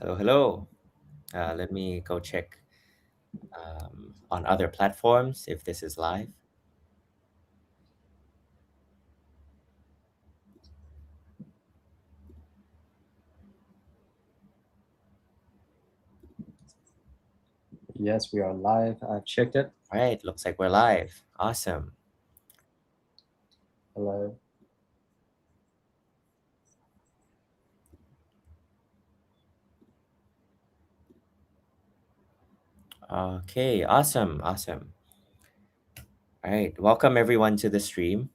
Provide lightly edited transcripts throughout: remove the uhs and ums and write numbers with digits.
Hello. Let me go check on other platforms if this is live. Yes, we are live. I've checked it. All right, looks like we're live. Awesome. Hello. Okay, awesome. All right, welcome everyone to the stream.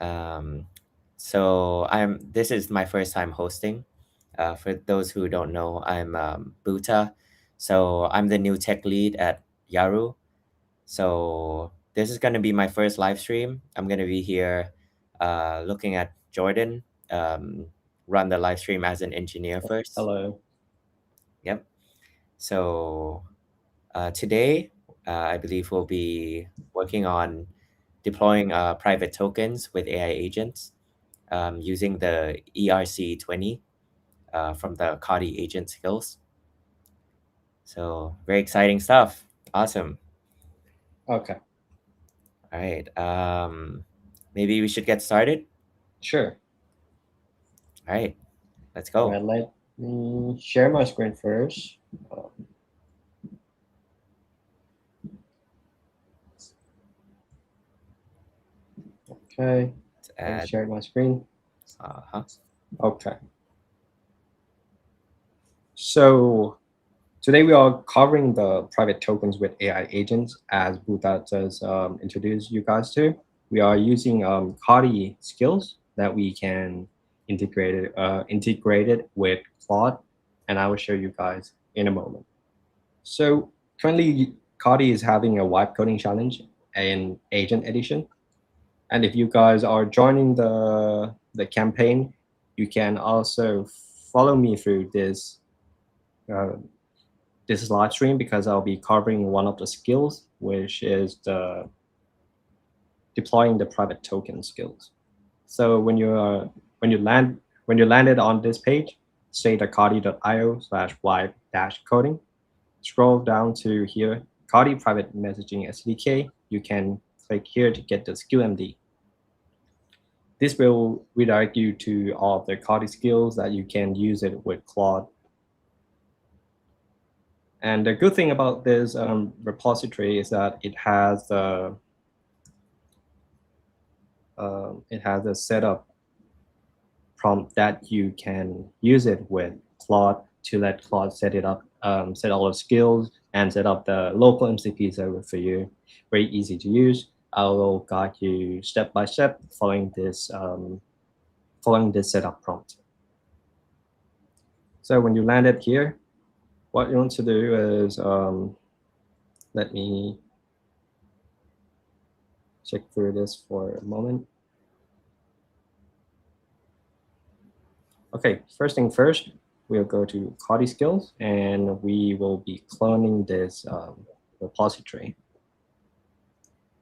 um, this is my first time hosting. For those who don't know, I'm Buta. So I'm the new tech lead at Yaru. So this is going to be my first live stream. I'm going to be here looking at Jordan run the live stream as an engineer first. Hello. Yep. So today, I believe we'll be working on deploying private tokens with AI agents using the ERC-20 from the COTI agent skills. So very exciting stuff. Awesome. Okay. All right. Maybe we should get started. Sure. All right. Let's All go. right. Let me share my screen first. Okay. Let's I add. shared my screen. Uh-huh. Okay. So today we are covering the private tokens with AI agents, as Buddha just introduced you guys to. We are using COTI skills that we can integrate it with Claude, and I will show you guys in a moment. So currently, COTI is having a wipe coding challenge in Agent Edition, and if you guys are joining the campaign, you can also follow me through uh, this live stream because I'll be covering one of the skills, which is the deploying the private token skills. So when you landed on this page, say the cardi.io/wipe-coding, scroll down to here, Cardi Private Messaging SDK. You can click here to get the skill MD. This will redirect you to all of the Cardi skills that you can use it with Claude. And the good thing about this repository is that it has a setup prompt that you can use it with Claude to let Claude set it up, set all the skills, and set up the local MCP server for you. Very easy to use. I will guide you step by step following this setup prompt. So when you landed here, what you want to do is let me check through this for a moment. Okay, first thing first, we'll go to COTI skills and we will be cloning this repository.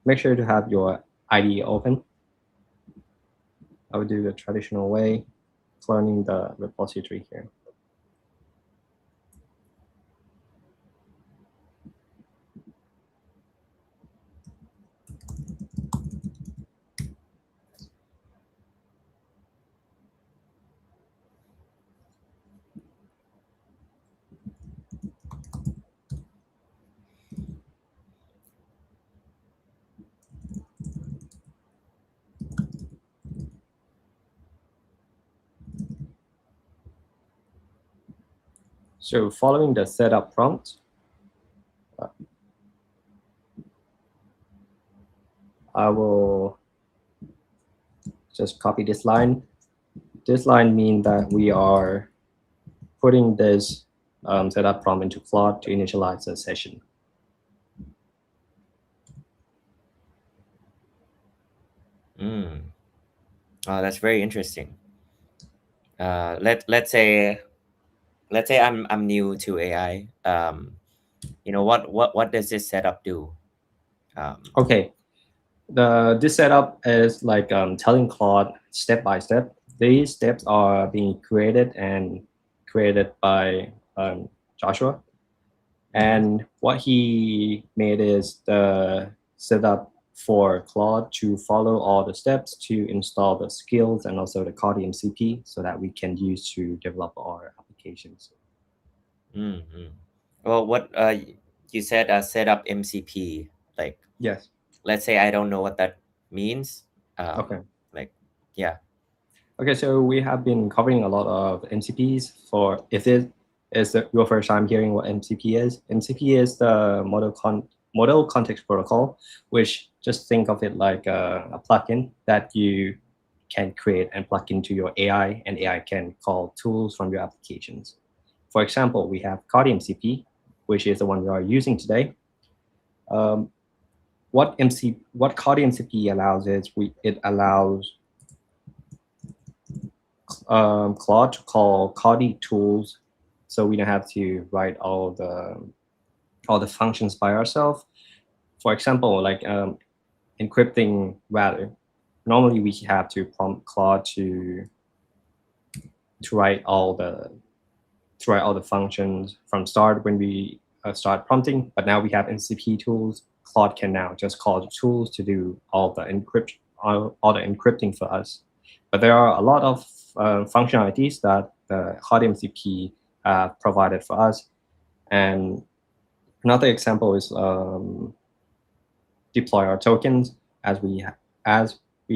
Make sure to have your IDE open. I will do the traditional way, cloning the repository here. So following the setup prompt, I will just copy this line. This line means that we are putting this setup prompt into Claude to initialize the session. Oh, that's very interesting. Let's say I'm new to AI. What does this setup do? Okay, this setup is like telling Claude step by step these steps are being created by Joshua. And what he made is the setup for Claude to follow all the steps to install the skills and also the COTI MCP so that we can use to develop our applications. Mm-hmm. Well, what you said set up MCP, like Yes. let's say I don't know what that means. Okay. Like, yeah. Okay, so we have been covering a lot of MCPs. For if this is your first time hearing what MCP is, MCP is the model context protocol, which just think of it like a plugin that you can create and plug into your AI, and AI can call tools from your applications. For example, we have COTI MCP, which is the one we are using today. What COTI MCP allows is it allows Claude to call COTI tools, so we don't have to write all the functions by ourselves. For example, like encrypting value. Normally, we have to prompt Claude to write all the functions from start when we start prompting. But now we have MCP tools. Claude can now just call the tools to do all the encrypting for us. But there are a lot of functionalities that the COTI MCP provided for us. And another example is deploy our tokens as we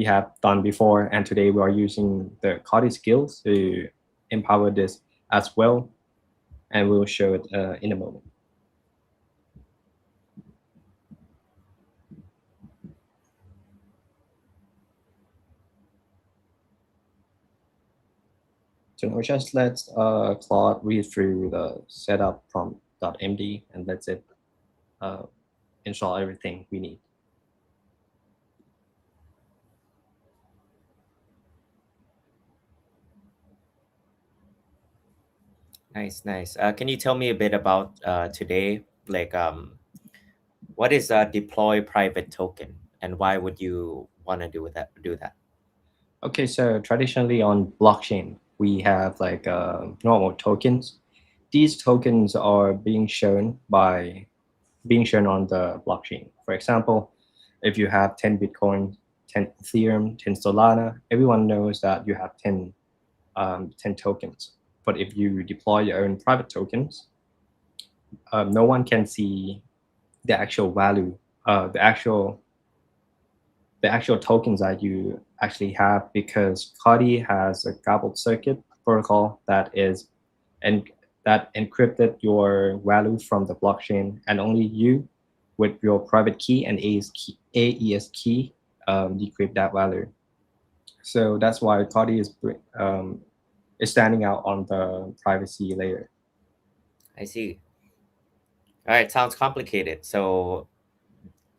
have done before. And today we are using the COTI skills to empower this as well. And we'll show it in a moment. So now just let Claude read through the setup prompt.md and let's it install everything we need. Nice. Can you tell me a bit about today? Like, what is a deploy private token, and why would you want to do that? Okay, so traditionally on blockchain, we have like normal tokens. These tokens are being shown on the blockchain. For example, if you have 10 Bitcoin, 10 Ethereum, 10 Solana, everyone knows that you have 10 tokens. But if you deploy your own private tokens, no one can see the actual value, the actual tokens that you actually have, because COTI has a garbled circuit protocol that encrypted your value from the blockchain, and only you with your private key and AES key decrypt that value. So that's why COTI is standing out on the privacy layer. I see. All right, sounds complicated. So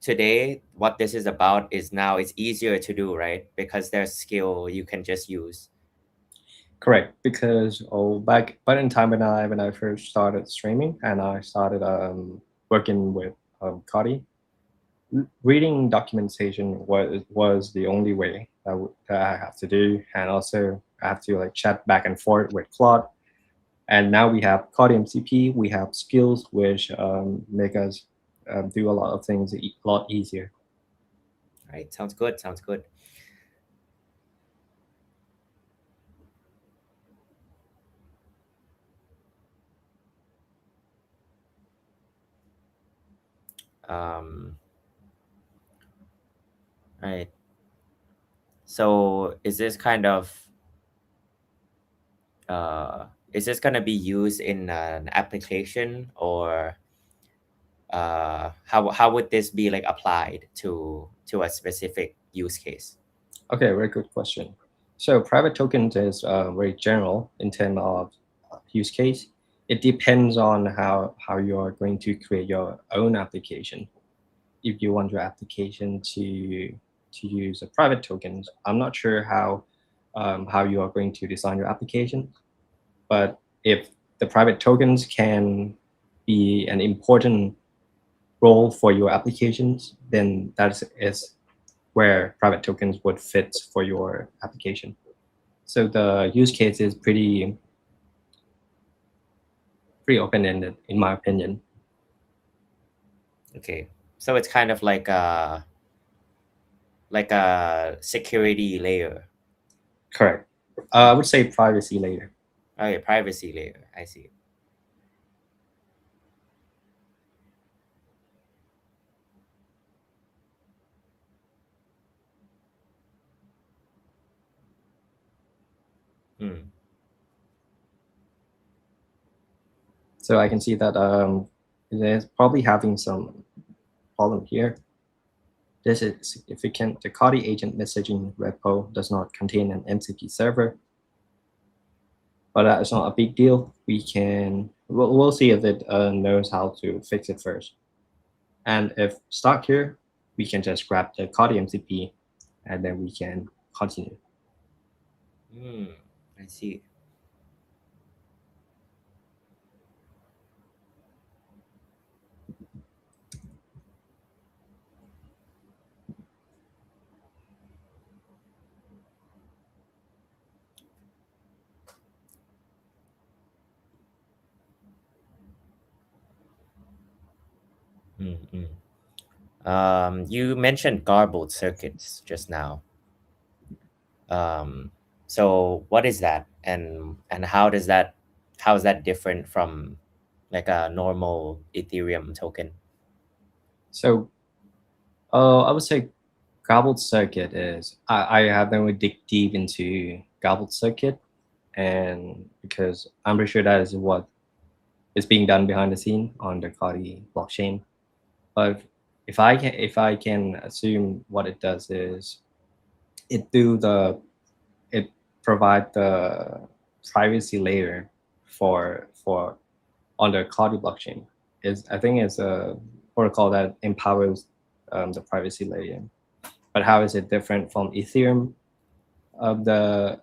today, what this is about is now it's easier to do, right? Because there's skill you can just use. Correct, because back in time when I first started streaming and I started working with COTI, reading documentation was the only way that I have to do, and also I have to like chat back and forth with Claude. And now we have COTI MCP, we have skills which make us do a lot of things a lot easier. All right, sounds good. Sounds good. Um, right. So is this gonna be used in an application, or how would this be like applied to a specific use case? Okay, very good question. So private tokens is very general in terms of use case. It depends on how you are going to create your own application. If you want your application to use a private tokens, I'm not sure how you are going to design your application. But if the private tokens can be an important role for your applications, then that is where private tokens would fit for your application. So the use case is pretty open-ended, in my opinion. Okay, so it's kind of like a security layer. Correct. I would say privacy layer. Okay, privacy layer. I see. Hmm. So I can see that it is probably having some problem here. This is significant. The COTI agent messaging repo does not contain an MCP server, but it's not a big deal. We'll see if it knows how to fix it first. And if stuck here, we can just grab the COTI MCP and then we can continue. Hmm. I see. Mm-mm. You mentioned garbled circuits just now. Um, so what is that, and how is that different from like a normal Ethereum token? So I would say garbled circuit is, I haven't really dig deep into garbled circuit, and because I'm pretty sure that is what is being done behind the scene on the COTI blockchain. But if I can assume what it does is it do the it provide the privacy layer for on the COTI blockchain. Is I think it's a protocol that empowers the privacy layer. But how is it different from Ethereum? The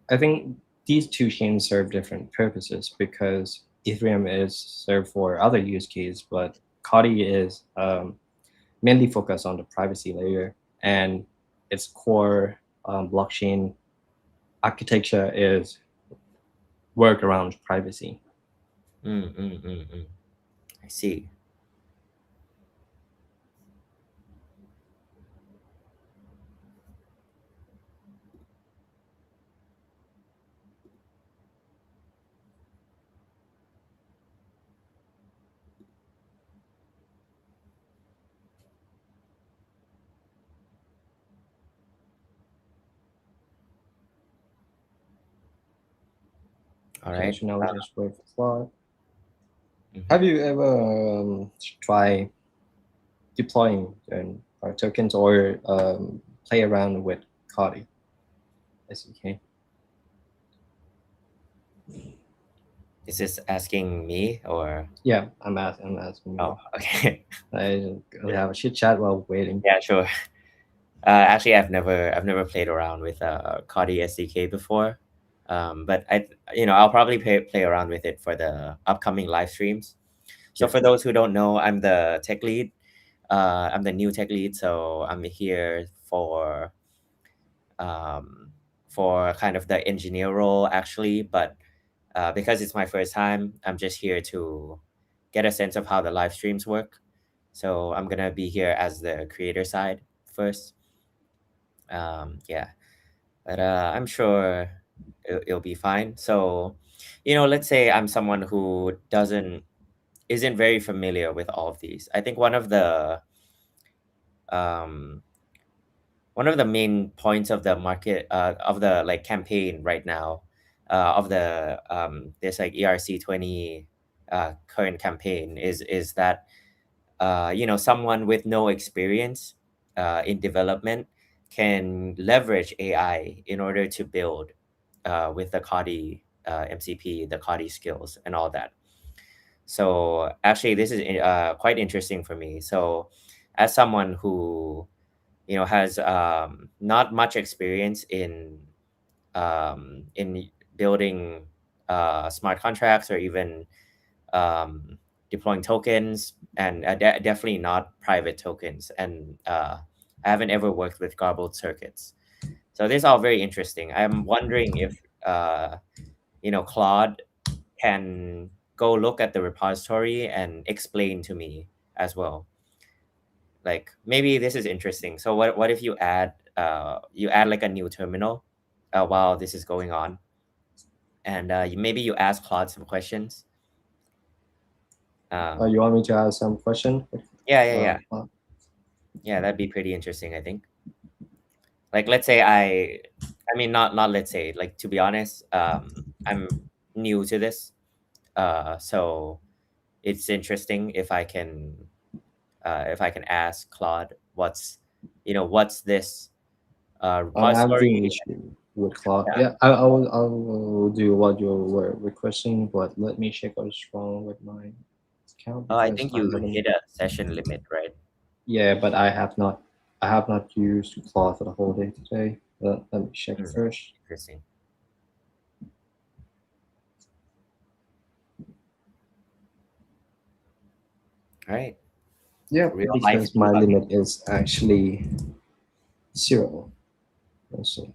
I think these two chains serve different purposes because Ethereum is served for other use cases, but COTI is mainly focused on the privacy layer, and its core blockchain architecture is work around privacy. Mm, mm, mm, mm. I see. All Okay, right. so now we just wait for Claude. Mhm. Have you ever tried deploying tokens or play around with COTI SDK? Is this asking me or? Yeah, I'm asking Oh, you. okay. We have a chit chat while waiting. Yeah, sure. Actually, I've never played around with COTI SDK before, but I'll probably play around with it for the upcoming live streams. So Yeah. for those who don't know, I'm the tech lead. I'm the new tech lead, so I'm here um, for kind of the engineer role actually. But because it's my first time, I'm just here to get a sense of how the live streams work. So I'm gonna be here as the creator side first. Yeah, but I'm sure it'll be fine. So, let's say I'm someone who isn't very familiar with all of these. I think um, one of the main points of the market of the like campaign right now of the this like ERC-20 current campaign is that someone with no experience in development can leverage AI in order to build with the COTI MCP, the COTI skills, and all that. So actually, this is quite interesting for me. So, as someone who has not much experience in building smart contracts or even um, deploying tokens, and definitely not private tokens. And I haven't ever worked with garbled circuits. So this is all very interesting. I'm wondering if Claude can go look at the repository and explain to me as well. Like maybe this is interesting. So what if you add like a new terminal while this is going on, and maybe you ask Claude some questions. You want me to ask some question? Yeah. Yeah, that'd be pretty interesting, I think. Like let's say I mean not let's say, like, to be honest, I'm new to this. So it's interesting if I can ask Claude what's this I'm repository. having issue with Claude. Yeah. Yeah, I will do what you were requesting, but let me check what's wrong with my account Oh, I because think I'm you having. hit a session limit, right? Yeah, but I have not used Claude for the whole day today. Let me check Hmm, first. interesting. All right. Yeah, Real life because my debugging. limit is actually 0. Let's see.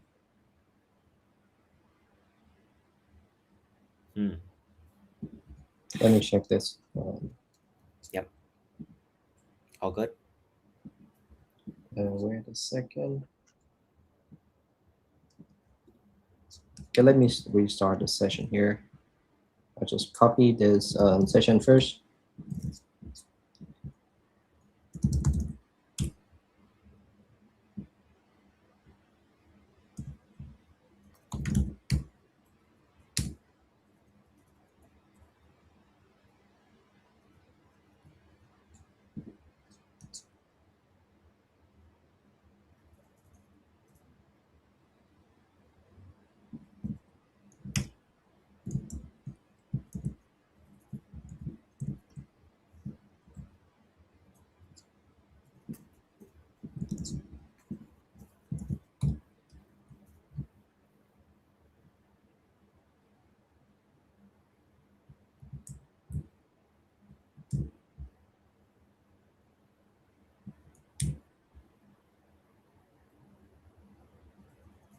Hmm. Let me check this. Yep. All good. Wait a second. Okay, let me restart the session here. I'll just copy this session first.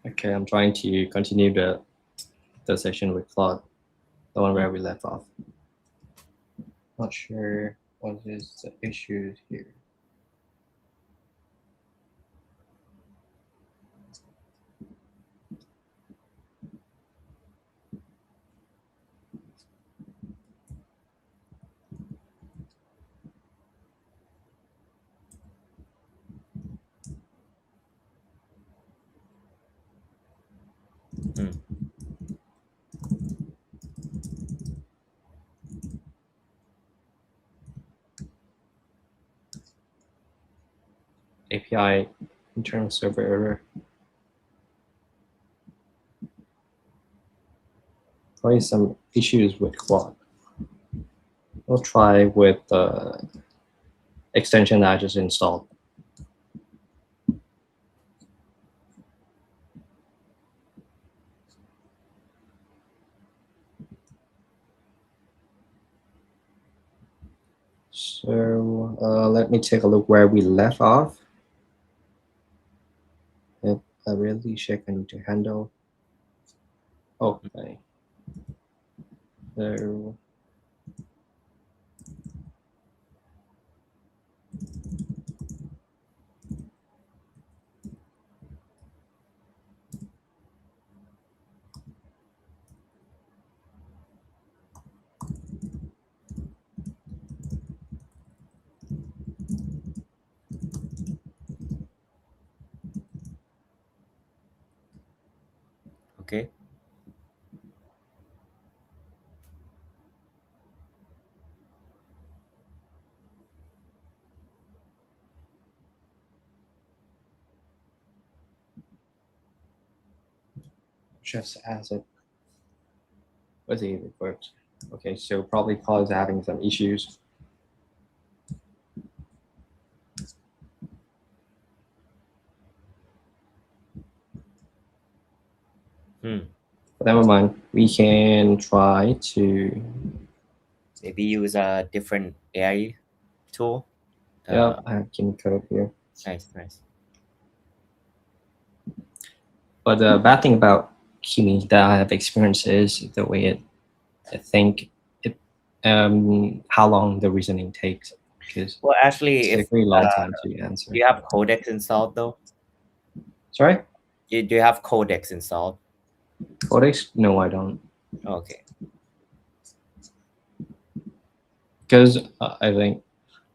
Okay, I'm trying to continue the session with Claude, the one where we left off. Not sure what is the issue here. Hmm. API internal server error. Probably some issues with Claude. We'll try with the extension I just installed. So let me take a look where we left off. I really check I need to handle. Okay. So Okay. just as it was it worked. Okay, so probably Claude is having some issues. Hmm. But never mind. We can try to. Maybe use a different AI tool. Yeah, I can code here. Nice. But the bad thing about Kimi that I have experienced is the way I think it, how long the reasoning takes, because Well, actually, it's a if very long time to answer. you have Codex installed though, Sorry, do you have Codex installed? Codex? No, I don't, Okay. because I think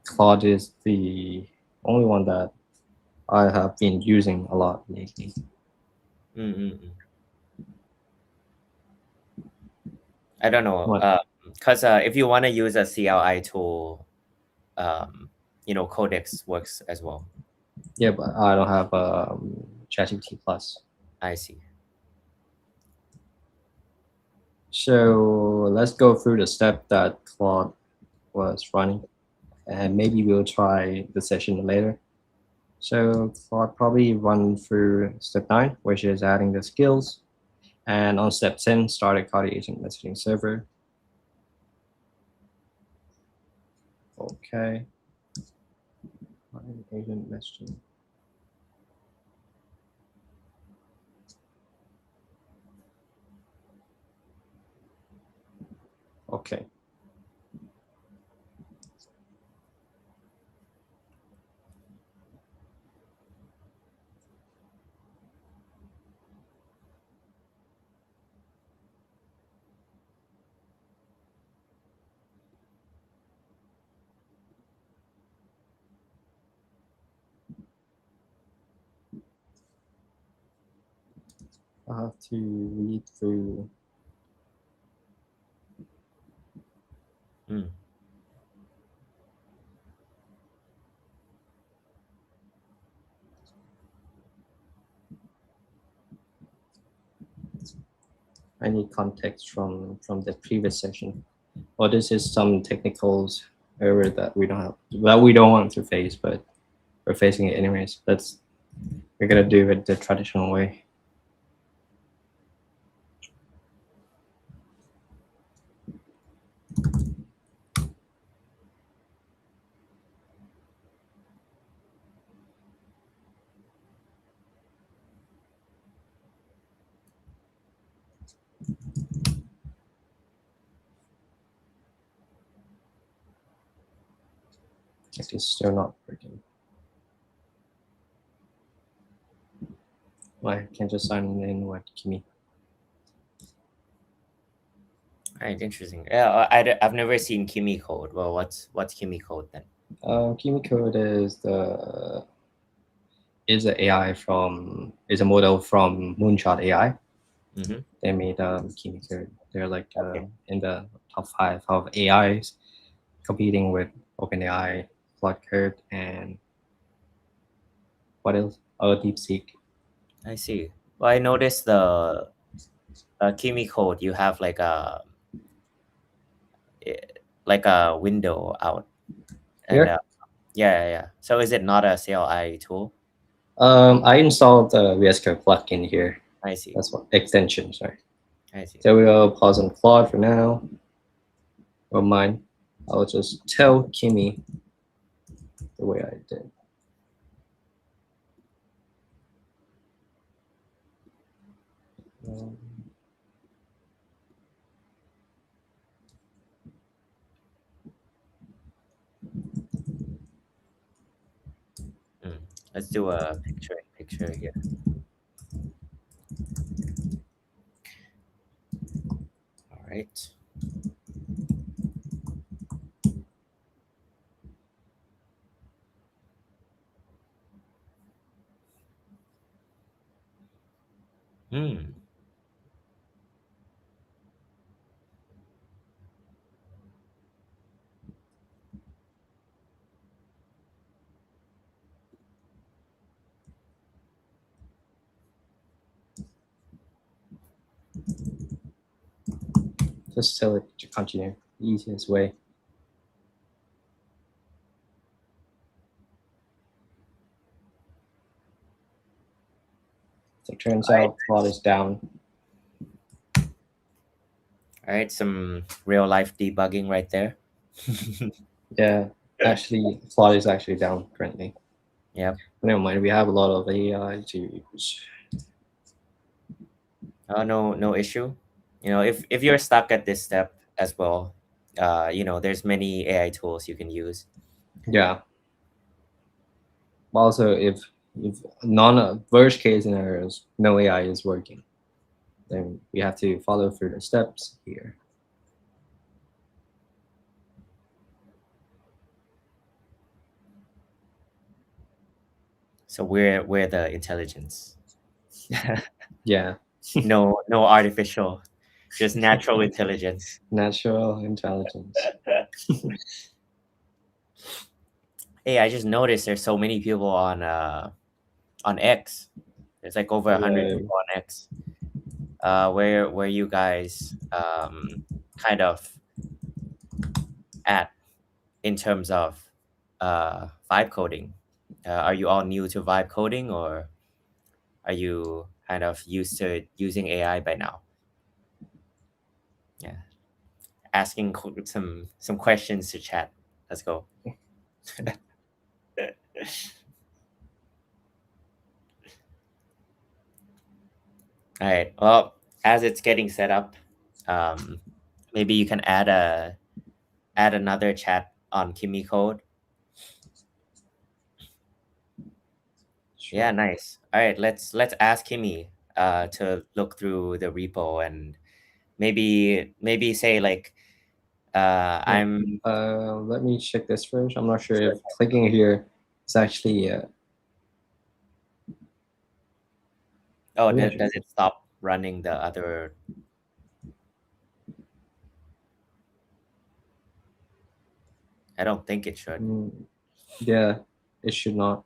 Claude is the only one that I have been using a lot lately. Mm-mm. I don't know. What? Because if you want to use a CLI tool, Codex works as well. Yeah, but I don't have ChatGPT Plus. I see. So let's go through the step that Claude was running, and maybe we'll try the session later. So Claude probably run through step 9, which is adding the skills, and on step 10, start a COTI agent messaging server. Okay. Agent messaging. Okay. I have to read through. Mm. I need context from the previous session. Or this is some technicals error that we don't want to face, but we're facing it anyways. We're gonna do it the traditional way. It is still not working. I can just sign in with Kimi. All right, interesting. Yeah, I've never seen Kimi code. Well, what's Kimi code then? Kimi code is a AI is a model from Moonshot AI. Mm-hmm. They made Kimi code. They're like Okay. in the top 5 of AIs, competing with OpenAI, Claude Code, and what else? Oh, DeepSeek. I see. Well, I noticed the Kimi code. You have eh, like a window out, and Here, yeah. So is it not a CLI tool? I installed the VS Code plugin here. I see. That's what extension. Sorry. I see. So we'll pause on Claude for now. Or mine. I'll just tell Kimi the way I did. Um, Mm. Let's do a picture here. All right. Hmm. just tell it to continue. The easiest way. So it turns out Claude is down. All right. Some real life debugging right there. Yeah, actually, Claude is actually down currently. Yep. Never mind, we have a lot of AI to use. No issue. If you're stuck at this step as well, there's many AI tools you can use. Yeah. Also, if non worst case scenarios, no AI is working, then we have to follow through the steps here. So we're the intelligence. Yeah. No artificial, just natural intelligence. Natural intelligence. Hey, I just noticed there's so many people on X. There's like over 100 Yeah. people on X. Where you guys kind of at in terms of vibe coding? Are you all new to vibe coding, or are you kind of used to using AI by now? Yeah, asking some questions to chat. Let's go. All right. Well, as it's getting set up, um, maybe you can add another chat on Kimi Code. Yeah, Sure. nice. All right, let's ask Kimi to look through the repo and maybe say like Yeah. I'm Let me check this first. I'm not sure if clicking here is actually. oh, Maybe I does should. it stop running the other? I don't think it should. Yeah, it should not.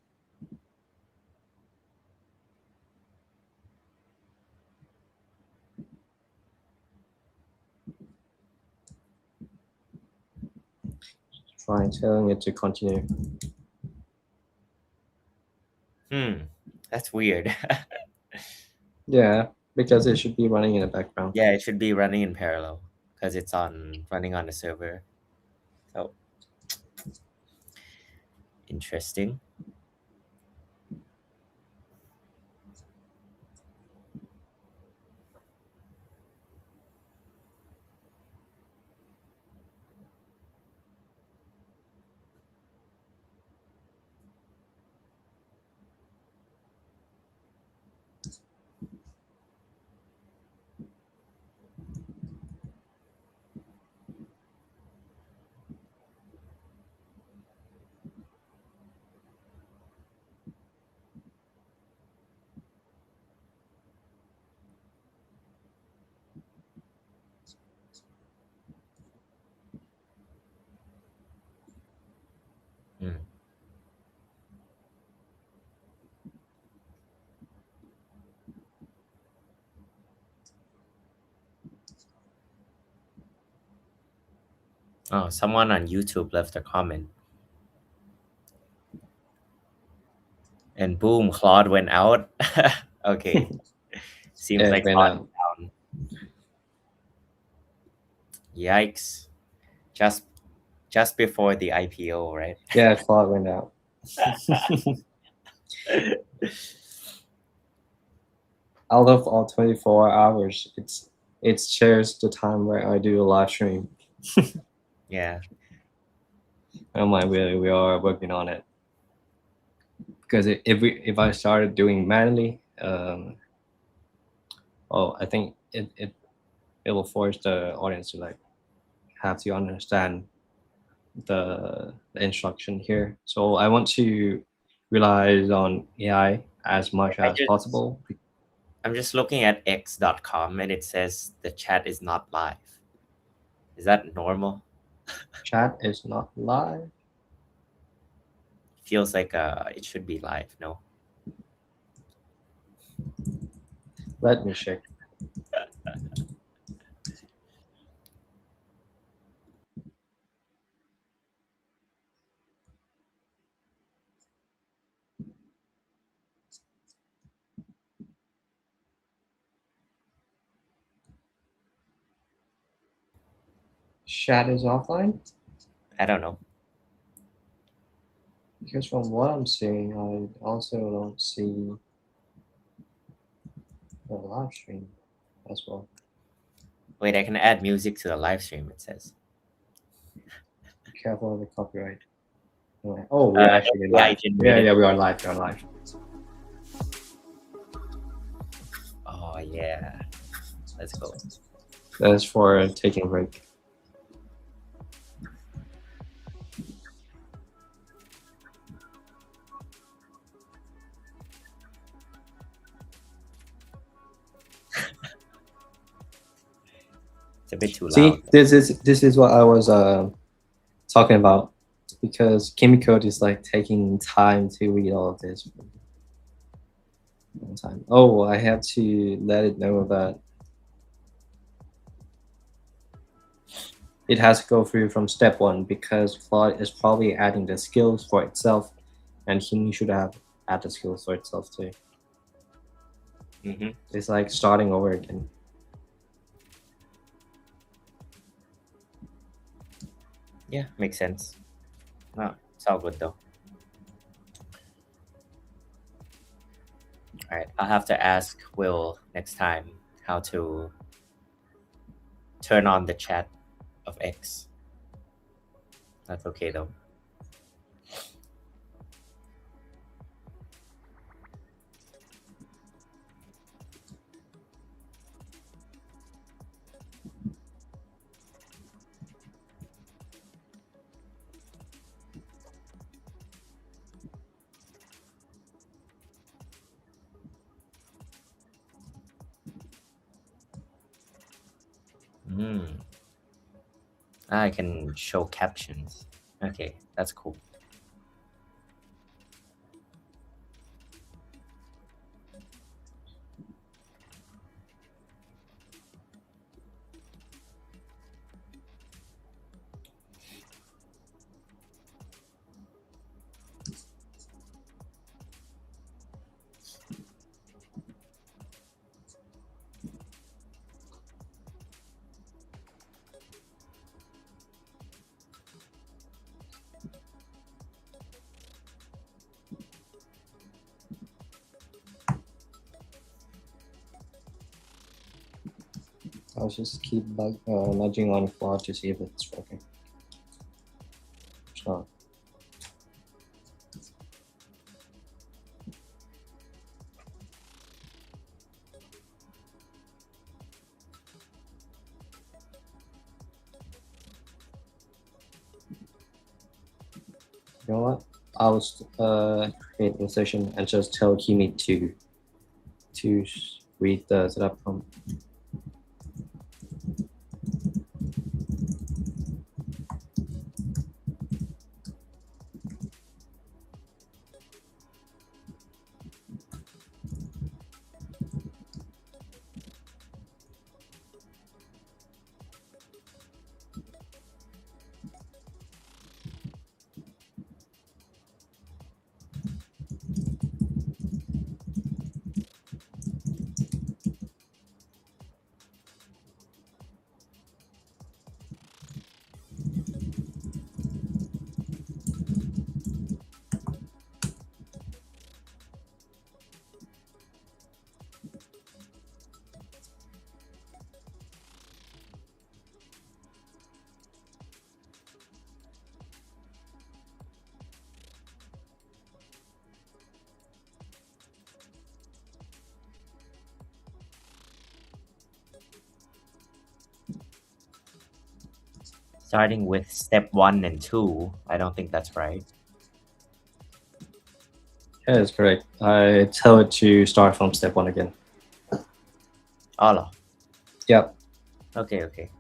Try telling it to continue. That's weird. Yeah, because it should be running in the background. Yeah, it should be running in parallel because it's on running on the server. So interesting. Hmm. Oh, someone on YouTube left a comment, and boom, Claude went out. Okay, seems Yeah, it like ran Claude out. is down. Yikes! Just just before the IPO, right? Yeah, Claude went out. Out of all 24 hours, it shares the time where I do a live stream. Yeah. I'm like, we are working on it because if I started doing manually, I think it will force the audience to like have to understand the instruction here. So I want to rely on AI as much I as just possible. I'm just looking at x.com and it says the chat is not live. Is that normal? Chat is not live. Feels like it should be live, no? Let me check. Chat is offline I don't know. because from what I'm seeing, I also don't see the live stream. as well. Wait, I can add music to the live stream, it says. Be careful of the copyright. Oh, we're actually AI live. generated. Yeah, we are live. We are live. Oh yeah, let's go. That's for taking a break. It's a bit too loud. See, this is what I was talking about, because Kimiko is like taking time to read all of this. Time. Oh, I have to let it know that it has to go through from step 1, because Claude is probably adding the skills for itself, and he should have added the skills for itself too. Mm-hmm. It's like starting over again. Yeah, makes sense. No, it's all good though. All right, I'll have to ask Will next time how to turn on the chat of X. That's okay though. I can show captions. Okay, that's cool. I'll just keep nudging on Claude to see if it's working. It's not. You know what? I'll create the session and just tell Kimi to read the setup prompt. Starting with step 1 and 2, I don't think that's right. Yeah, that's correct. I tell it to start from step 1 again. Allah. Yep. Okay.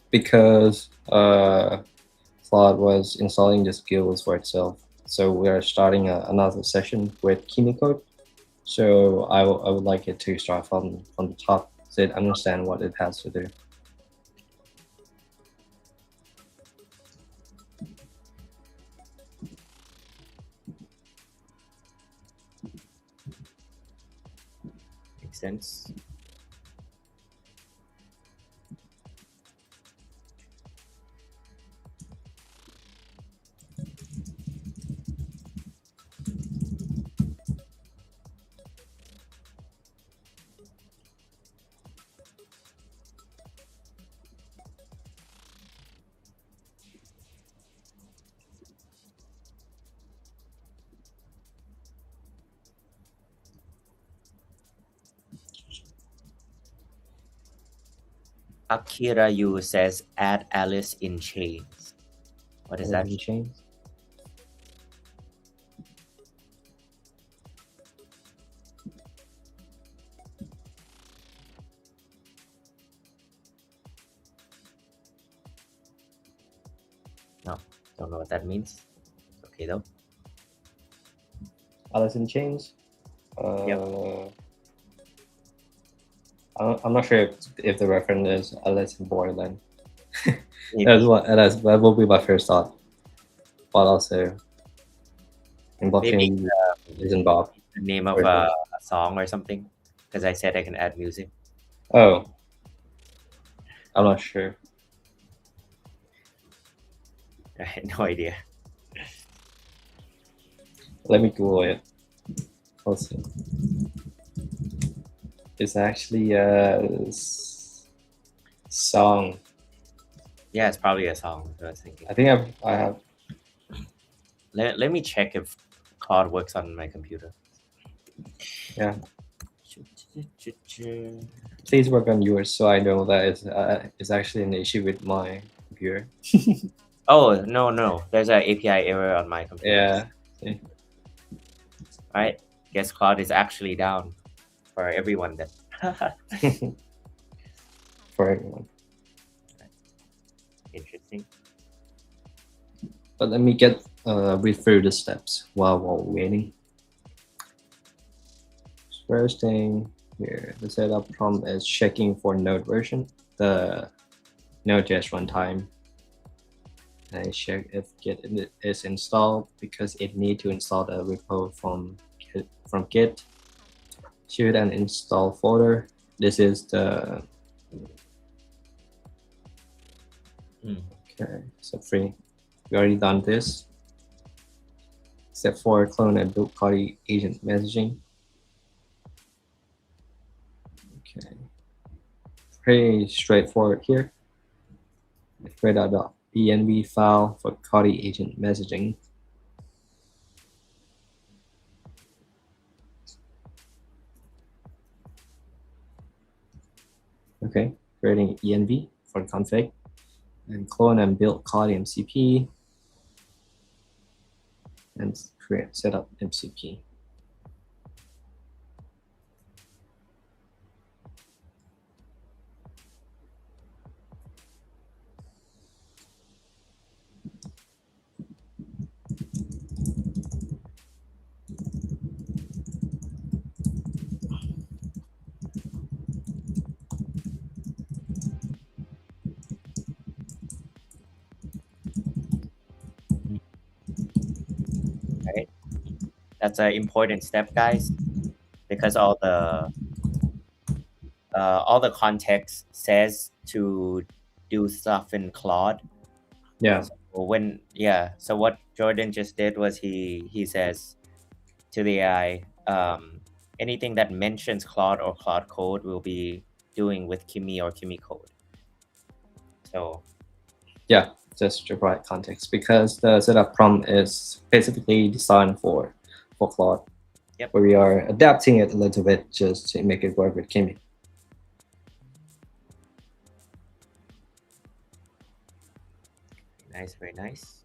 Because Claude was installing the skills for itself. So we are starting another session with Kimiko. So I would like it to start from the top, so it understand what it has to do. Makes sense. Akira Yu says add Alice in Chains. What is that? Chains. No, don't know what that means. Okay though. Alice in Chains. Yep. I'm not sure if the reference is Alice in Borderland. Maybe. That will be my first thought. But also, in Maybe blockchain is involved. the name of a song or something. Because I said I can add music. Oh, I'm not sure. I had no idea. Let me Google it. Let's see. It's actually a song. Yeah, it's probably a song. I was thinking. I think I have. Let me check if Claude works on my computer. Yeah. Please work on yours so I know that it's actually an issue with my computer. Oh no, there's an API error on my computer. Yeah. See? Right. Guess Claude is actually down for everyone then. For everyone. Interesting. But let me read through the steps while we're waiting. First thing here, the setup prompt is checking for node version, the Node.js runtime. And I check if Git is installed because it need to install the repo from Git. Choose an install folder. This is the okay. So free. We already done this, except for clone and build COTI agent messaging. Okay, pretty straightforward here. Create a .env file for COTI agent messaging. Okay, creating env for config, and clone and build COTI MCP, and create setup MCP. Right. That's an important step, guys, because all the context says to do stuff in Claude. Yeah. So what Jordan just did was he says to the AI, anything that mentions Claude or Claude code will be doing with Kimi or Kimi code. So yeah, just to provide context, because the setup prompt is specifically designed for Claude. Yep. Where we are adapting it a little bit just to make it work with Kimi. Nice, very nice.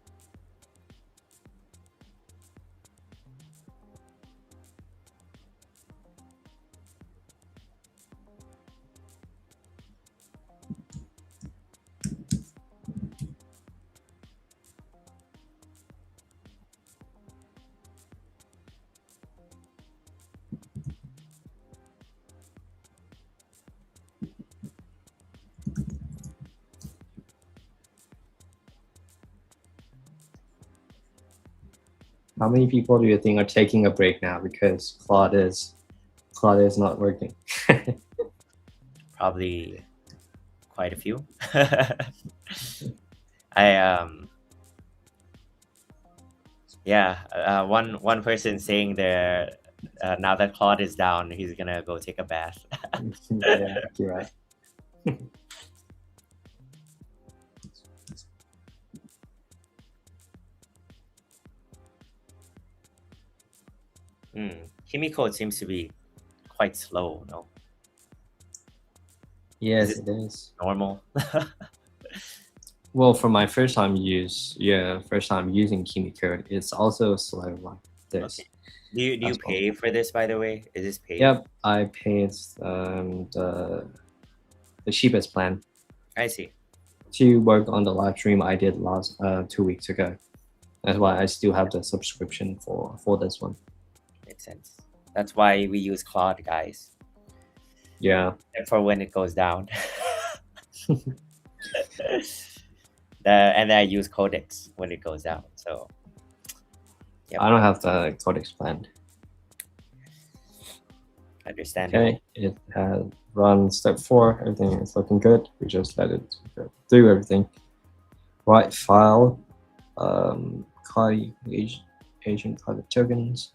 How many people do you think are taking a break now because Claude is not working? Probably quite a few. I yeah, one person saying there now that Claude is down, he's gonna go take a bath. Yeah, you're right. Kimi code seems to be quite slow, no? Yes, Is it it is. normal? Well, for my first time using Kimi code, it's also slow like Okay. this Do you as well. pay for this, by the way? Is this paid? Yep, I paid the cheapest plan I see. to work on the live stream I did last 2 weeks ago. That's why I still have the subscription for this one. Makes sense. That's why we use Claude, guys. Yeah, And for when it goes down. And I use Codex when it goes down. So yep, I don't have the Codex plan. understandable. Okay, it has run step 4. Everything is looking good. We just let it go through everything. Write file, COTI agent private tokens.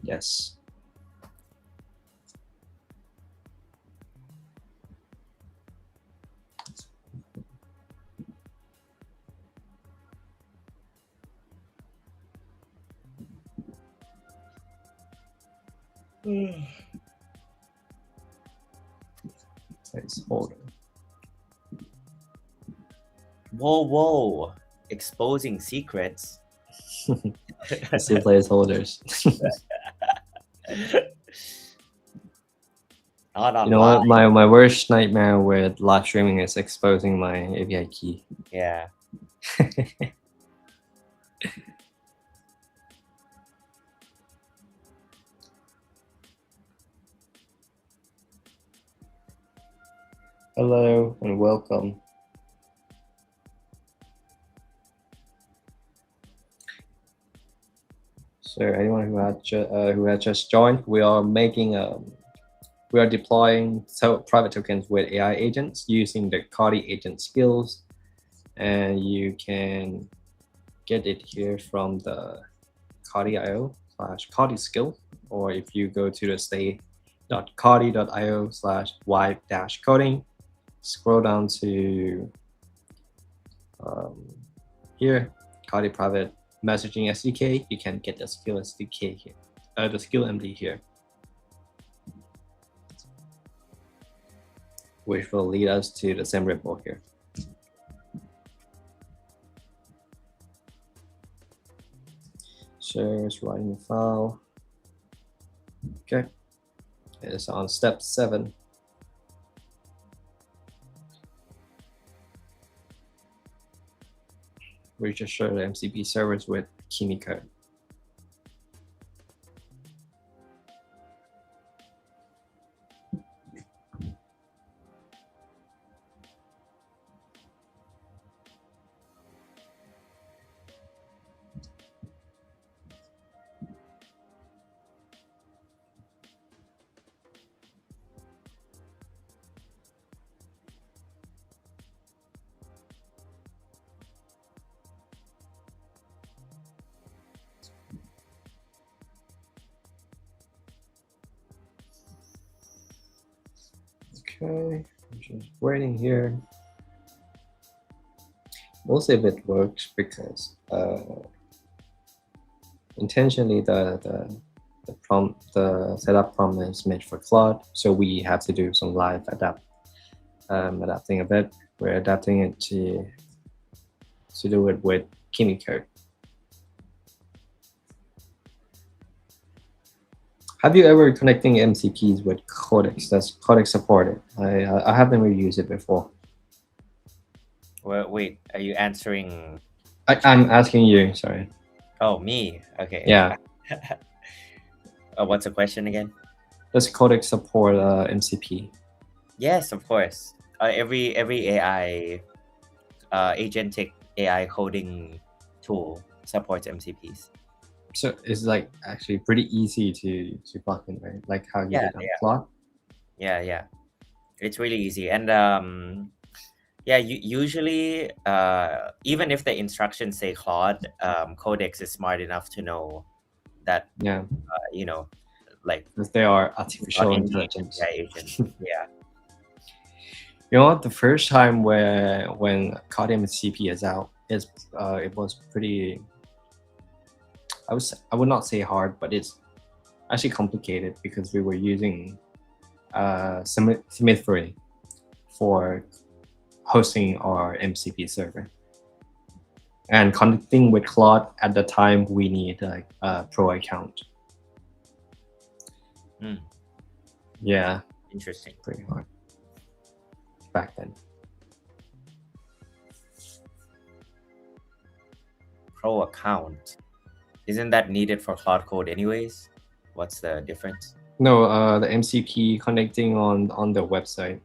Yes. Placeholder. Whoa. Exposing secrets. Still placeholders. Not You know online. what? My worst nightmare with live streaming is exposing my API key. Yeah. Hello and welcome. So anyone who had just joined, we are deploying private tokens with AI agents using the COTI agent skills, and you can get it here from the COTI.io/COTI skill, or if you go to the stay.coti.io/vibe-coding, scroll down to here, COTI private messaging SDK, you can get the skill SDK here, the skill MD here, which will lead us to the same repo here. So it's writing the file. Okay, it's on step 7. We just show the MCP servers with Kimi code. Okay, I'm just waiting here. Most of it works because intentionally the setup prompt is made for Claude, so we have to do some live adapting a bit. We're adapting it to do it with Kimi code. Have you ever connecting MCPs with Codex? Does Codex support it? I haven't really used it before. Well, wait, are you answering? I'm asking you. Sorry. Oh, me. Okay. Yeah. What's the question again? Does Codex support MCP? Yes, of course. Every AI agentic AI coding tool supports MCPs. So it's like actually pretty easy to plug in, right? Like how you did on Claude. Yeah. It's really easy, and usually even if the instructions say Claude, Codex is smart enough to know that like because they are artificial intelligence. AI agent. Yeah. You know what? The first time when COTI MCP is out, it was pretty I would not say hard, but it's actually complicated because we were using Symmetry for hosting our MCP server. And connecting with Claude at the time, we need like a pro account. Yeah, Interesting. pretty hard back then. Pro account. Isn't that needed for Cloud Code anyways? What's the difference? No, the MCP connecting on the website,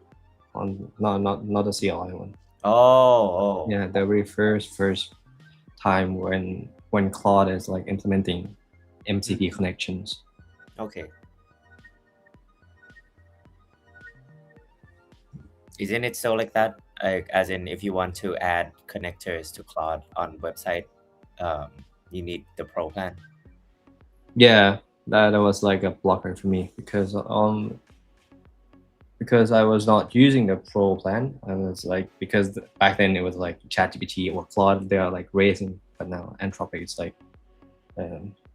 on not the CLI one. Oh. Yeah, the very first time when Claude is like implementing MCP connections. Okay. Isn't it so like that? Like, as in, if you want to add connectors to Claude on website, you need the pro plan. Yeah, that was like a blocker for me because I was not using the pro plan. I was like, because back then it was like ChatGPT or Claude, they are like raising, but now Anthropic is like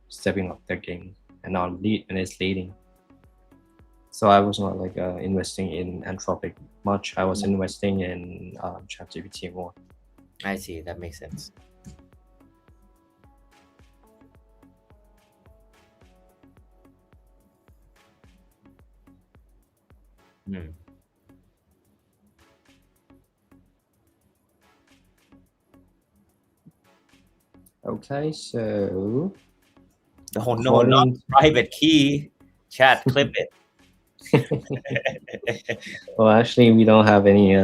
stepping up their game and now it's leading. So I was not like investing in Anthropic much. I was investing in ChatGPT more. I see. That makes sense. Okay, so Oh no, not private key. Chat, clip it. well, actually, we don't have any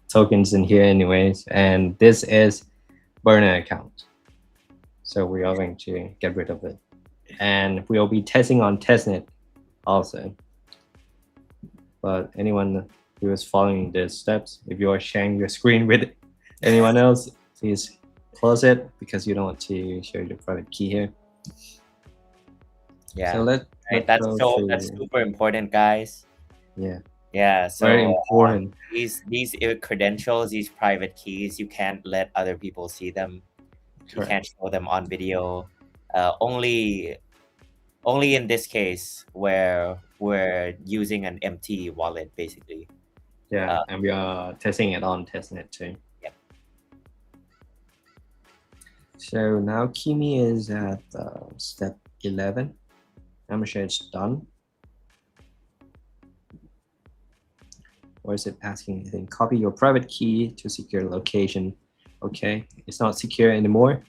tokens in here anyways, and this is burner account. So we are going to get rid of it. And we'll be testing on testnet also. But anyone who is following these steps, if you are sharing your screen with anyone else, please close it because you don't want to share your private key here. Yeah. So let's that's super important, guys. Yeah. Yeah. So very important. These credentials, these private keys, you can't let other people see them. You can't show them on video. Only in this case where we're using an empty wallet, basically. Yeah, and we are testing it on testnet too. Yep. So now Kimi is at step 11. I'm sure it's done. Or is it asking anything? Copy your private key to secure location. Okay, it's not secure anymore.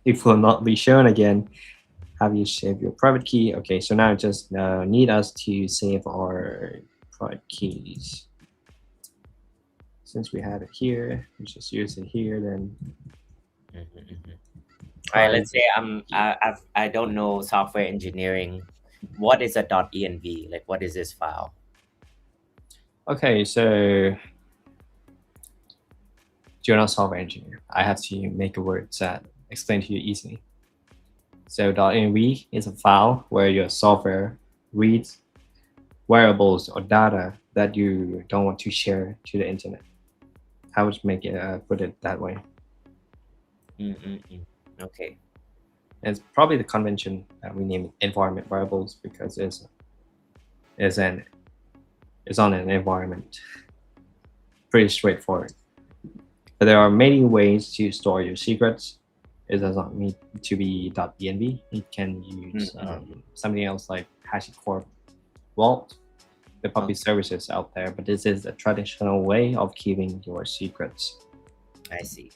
It will not be shown again. Have you saved your private key? Okay, so now just need us to save our private keys. Since we have it here, we just use it here then. All right, let's say I don't know software engineering. What is a .env? Like, what is this file? Okay, so you're not a software engineer. I have to make a word that explain to you easily. So .env is a file where your software reads variables or data that you don't want to share to the internet. I would make it put it that way. Okay. It's probably the convention that we name environment variables because it's on an environment. Pretty straightforward. But there are many ways to store your secrets. It does not need to be .env. It can use something else like HashiCorp Vault. There are probably services out there, but this is a traditional way of keeping your secrets. I see.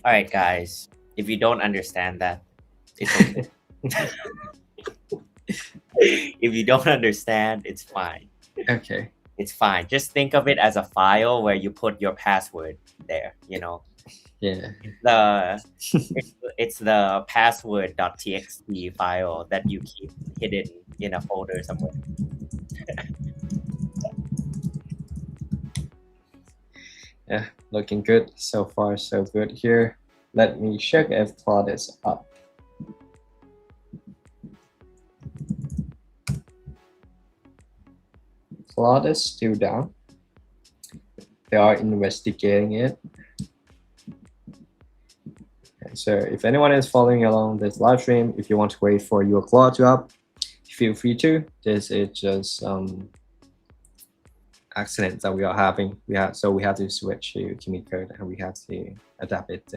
All right, guys. If you don't understand that, it's okay. If you don't understand, it's fine. Okay. It's fine. Just think of it as a file where you put your password there, you know. Yeah. It's the password.txt file that you keep hidden in a folder somewhere. Yeah, looking good. So far, so good here. Let me check if Claude is up. Claude is still down. They are investigating it. Okay, So if anyone is following along this live stream, if you want to wait for your Claude to up, feel free to. This is just accident that we are having. We have to switch to commit code, and we have to adapt it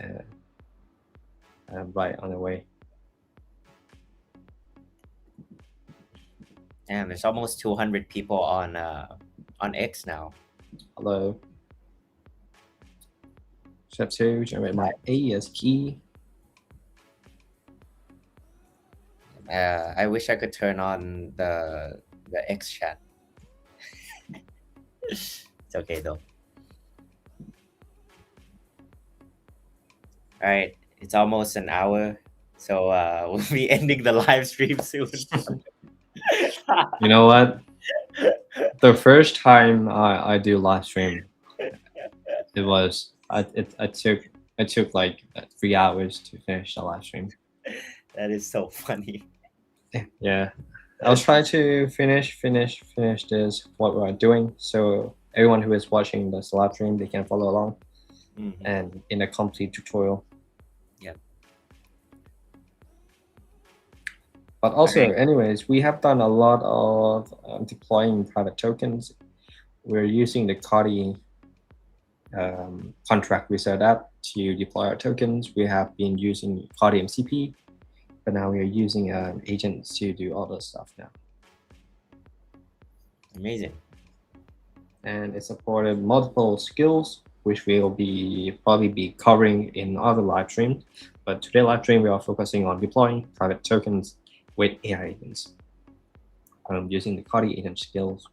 right on the way. Damn, there's almost 200 people on X now. Hello. Step 2, generate my ASP. I wish I could turn on the X chat. It's okay though. All right, it's almost an hour, so we'll be ending the live stream soon. You know what? The first time I do live stream, it took like 3 hours to finish the live stream. That is so funny. Yeah, I'll try to finish this what we're doing, so everyone who is watching this live stream, they can follow along, and in a complete tutorial. Yeah. But also, anyways, we have done a lot of deploying private tokens. We're using the COTI contract we set up to deploy our tokens. We have been using COTI MCP, but now we are using agents to do all this stuff now. Amazing. And it supported multiple skills, which we'll probably be covering in other live streams. But today live stream, we are focusing on deploying private tokens with AI agents using the COTI agent skills.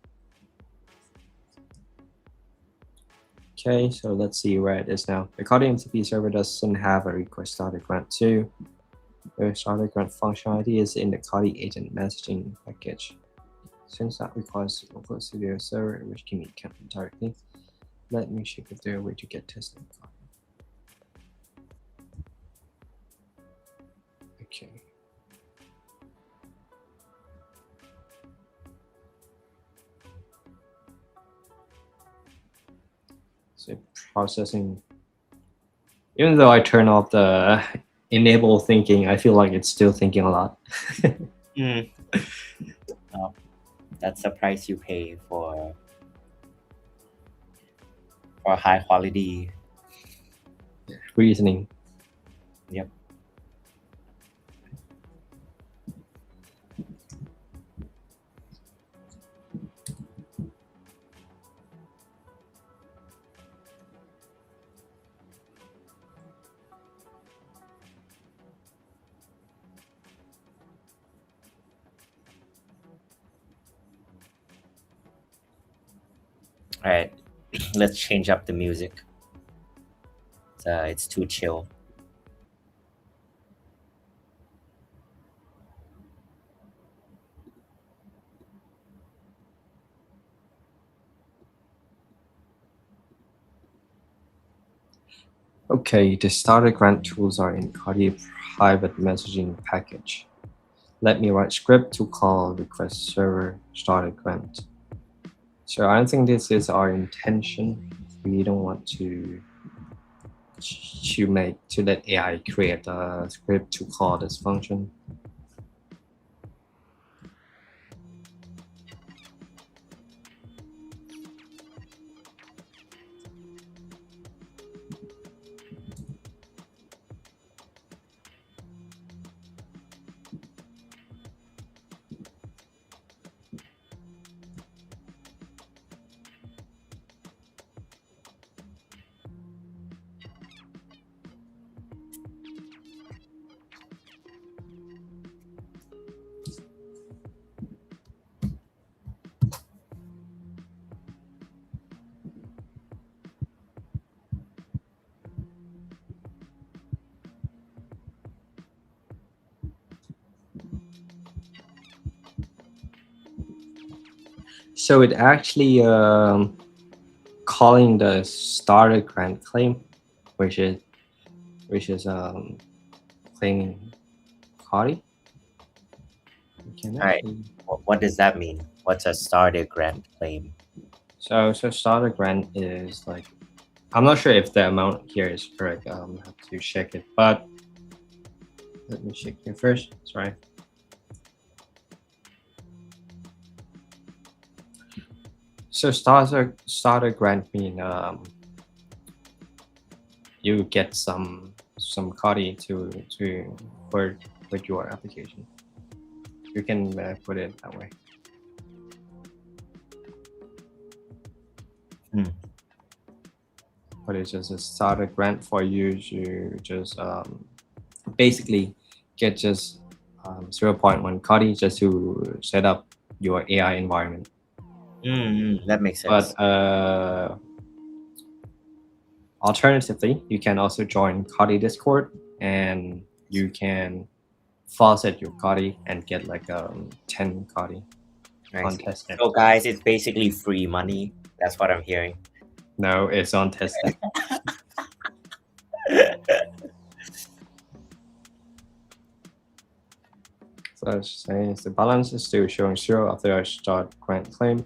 Okay, so let's see where it is now. The COTI MCP server doesn't have a request started grant 2. The started grant functionality is in the COTI agent messaging package. Since that requires a local studio server, which can be counted directly, let me check if there's a way to get tested. Okay. So processing, even though I turn off the enable thinking, I feel like it's still thinking a lot. Oh, that's the price you pay for high quality reasoning. Yep. All right, let's change up the music. It's too chill. Okay, the starter grant tools are in COTI private messaging package. Let me write script to call request server starter grant. So I don't think this is our intention. We don't want to let AI create a script to call this function. So it actually calling the starter grant claim, which is claiming COTI. All right, what does that mean? What's a starter grant claim? So starter grant is like, I'm not sure if the amount here is correct. I have to check it, but Let me check here first. Sorry. So starter grant mean you get some COTI to with your application. You can put it that way. But it's just a starter grant for you to just basically get just 0.1 COTI just to set up your AI environment. That makes sense. But alternatively, you can also join COTI Discord, and you can faucet your COTI and get like 10 COTI on testnet. So guys, it's basically free money. That's what I'm hearing. No, it's on testnet. So it's saying the balance is still showing 0 after I start grant claim.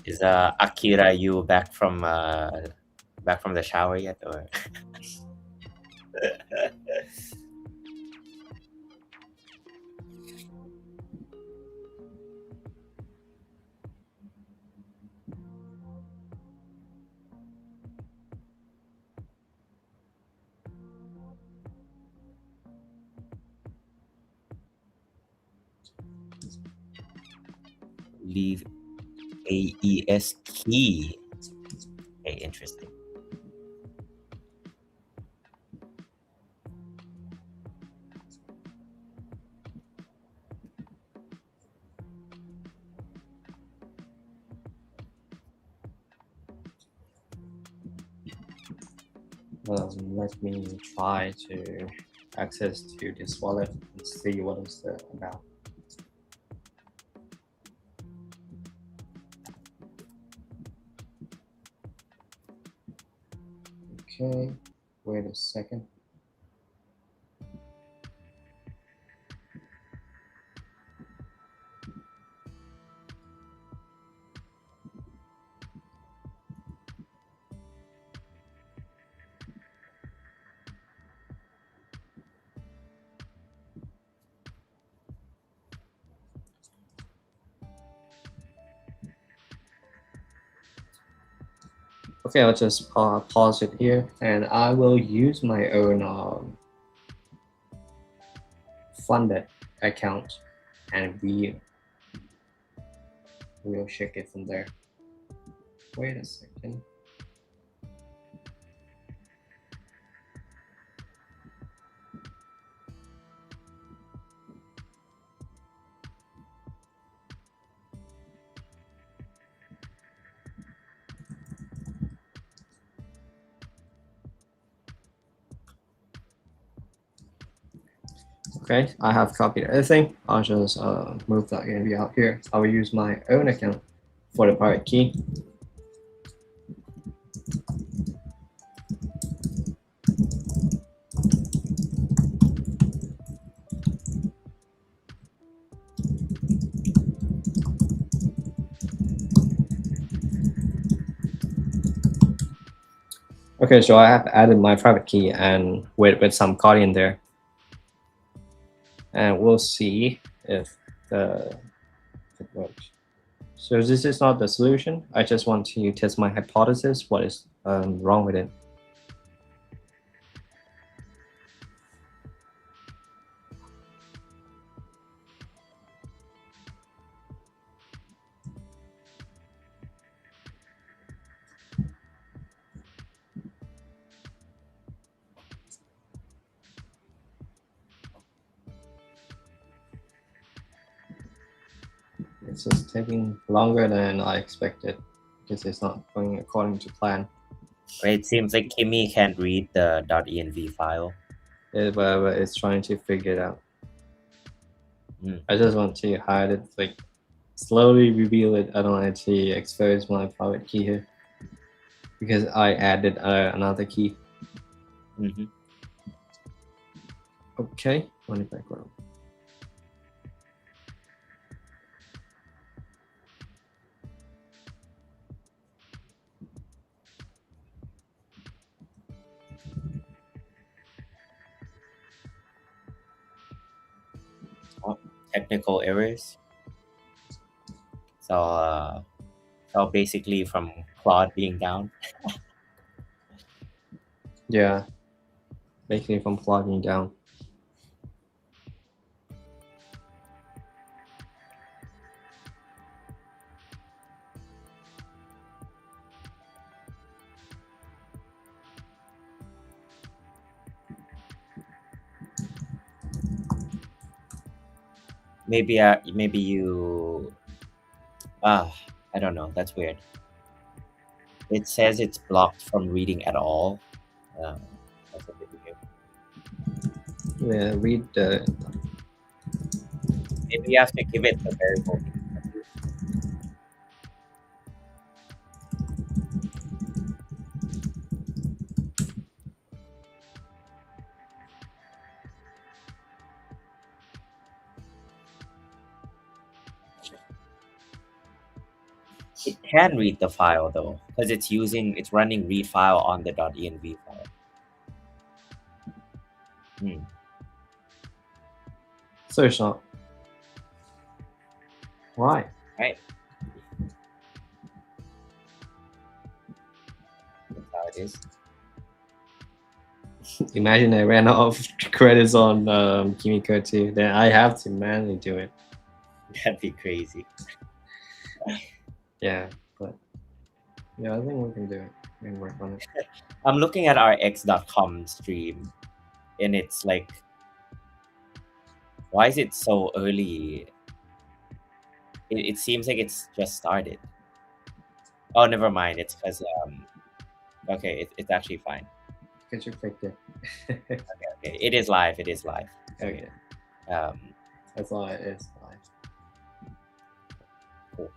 Is Akira you back from the shower yet, or? Leave AES key. Okay, interesting. Let me try to access to this wallet and see what it's about. Okay, wait a second. Okay, I'll just pause it here, and I will use my own funded account, and we'll check it from there. Wait a second. Okay, I have copied everything. I'll just move that env out here. I will use my own account for the private key. Okay, so I have added my private key and with some COTI in there. And we'll see if it works. So this is not the solution. I just want to test my hypothesis. What is wrong with it? It's just taking longer than I expected because it's not going according to plan. It seems like Kimmy can't read the .env file. But it's trying to figure it out. I just want to hide it, like slowly reveal it. I don't actually expose my private key here because I added another key. Mm-hmm. Okay, on the background. Oh, technical errors. So basically from Claude being down. Yeah, basically from plugging down. Maybe you I don't know. That's weird. It says it's blocked from reading at all. Uh, that's a bit weird. Yeah, read the. Maybe you have to give it the variable. It can read the file though, because it's running read file on the .env file. Hmm. So it's not. Why? Right. That's how it is. Imagine I ran out of credits on Kimiko too. Then I have to manually do it. That'd be crazy. Yeah, but yeah, I think we can do it. We can work on it. I'm looking at our x.com stream, and it's like, why is it so early? It seems like it's just started. Oh, never mind. It's because okay, it's actually fine. Because you clicked it. Okay, it is live. It is live. Okay. Okay, Um, that's all it is. Fine. cool.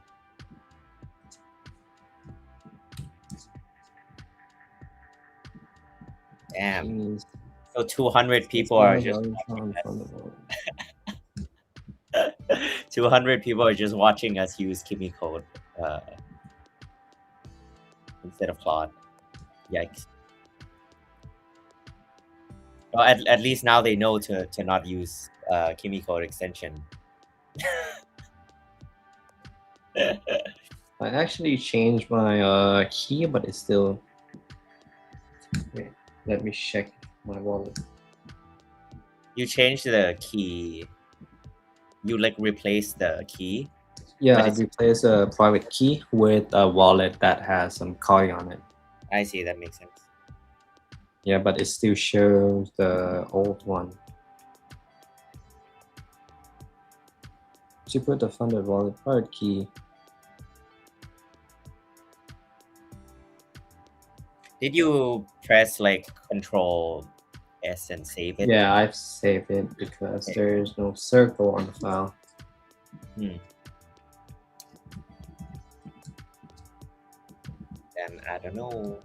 Damn. Genius. So 200 people It's are not just going watching on from the world. us. 200 people are just watching us use Kimi code uh, instead of Claude. Yikes. Well, at least now they know to not use Kimi code extension. I actually changed my key, but it's still. Wait, let me check my wallet. You change the key. You like replace the key, Yeah, but I it's replaced a private key with a wallet that has some COTI on it. I see, that makes sense. Yeah, but it still shows the old one. To put the funded wallet private key. Did you press like Control S and save it? Yeah, I've saved it because Okay. there is no circle on the file. Hmm. Then I don't know.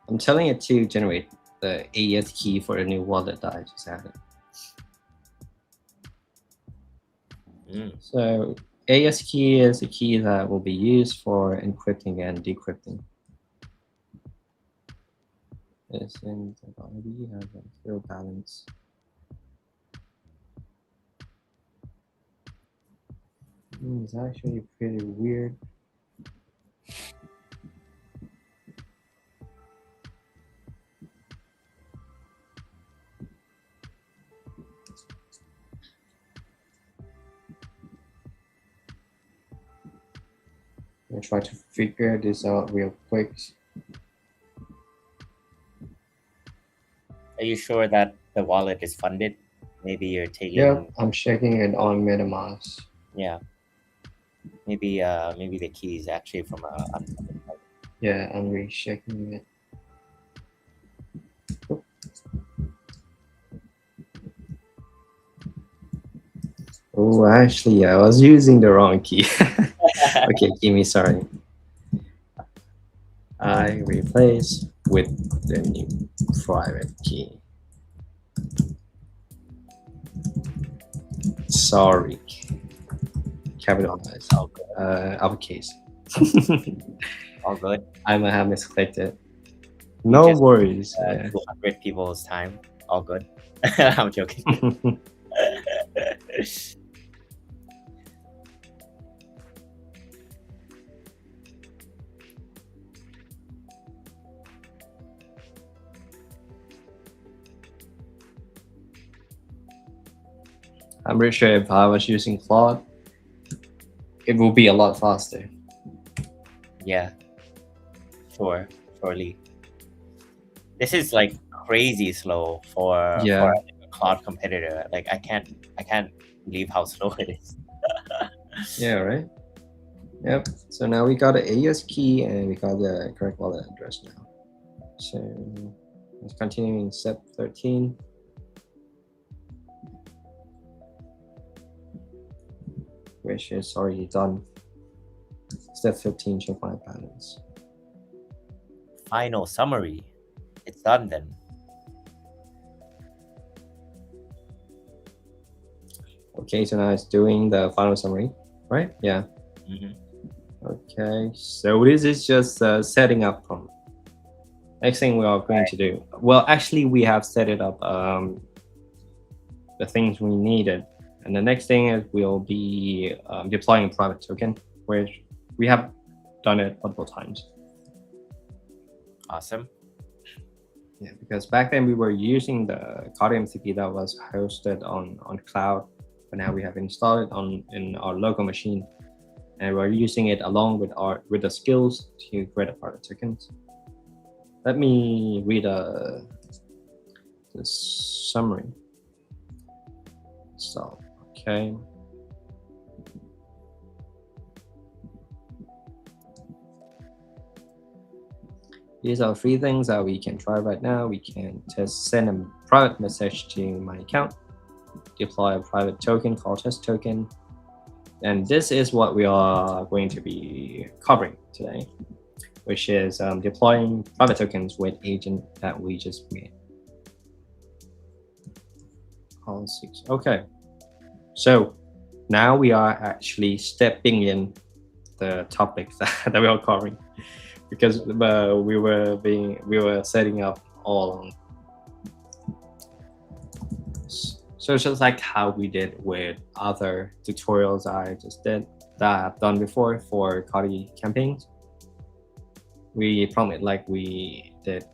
I'm telling it to generate the AES key for the new wallet that I just added. Hmm. So AES key is a key that will be used for encrypting and decrypting. This in technology has a zero balance. It's actually pretty weird. I'll try to figure this out real quick. Are you sure that the wallet is funded? Maybe you're taking. Yeah, I'm checking it on MetaMask. Yeah. Maybe the key is actually from a unfunded wallet. Yeah, I'm rechecking it. Oh, actually, I was using the wrong key. Okay, give me sorry. I replace with the new private key. Sorry. Capitalize. Uppercase. All good. I might have misclicked it. No worries. 200 people's time. All good. I'm joking. I'm pretty sure if I was using Claude, it will be a lot faster. Yeah. Sure. Surely. This is like crazy slow for a Claude competitor. Like I can't believe how slow it is. Yeah, right? Yep. So now we got the AES key and we got the correct wallet address now. So let's continue in step 13. Which is already done. Step 15, check my balance. Final summary. It's done then. Okay, so now it's doing the final summary, right? Yeah. Mm-hmm. Okay, so this is just setting up from. Next thing we are going to do. Well, actually, we have set it up the things we needed. And the next thing is we'll be deploying a private token, which we have done it multiple times. Awesome. Yeah, because back then we were using the COTI MCP that was hosted on cloud, but now we have installed it in our local machine, and we're using it along with the skills to create a private tokens. Let me read the summary. So, okay. These are three things that we can try right now. We can just send a private message to my account, deploy a private token called test token. And this is what we are going to be covering today, which is deploying private tokens with agent that we just made. All six. Okay. So now we are actually stepping in the topics that we are covering, because we were setting up all along. So it's just like how we did with other tutorials I just did that I've done before for COTI campaigns. We prompt it like we did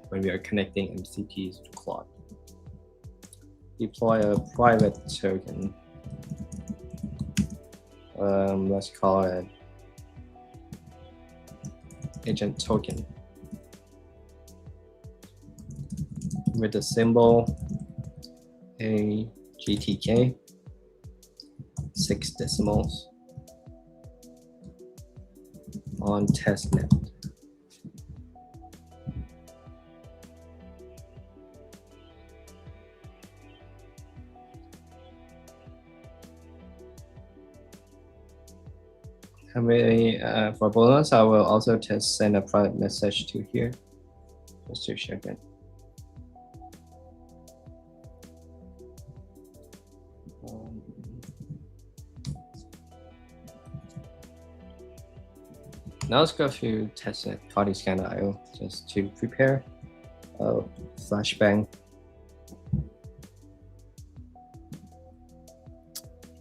when we are connecting MCPs to Claude. Deploy a private token. Let's call it agent token with the symbol AGTK, 6 decimals on testnet. For bonus, I will also just send a private message to here, just to check it. Now let's go to testnet COTI-scan.io just to prepare a flashbang.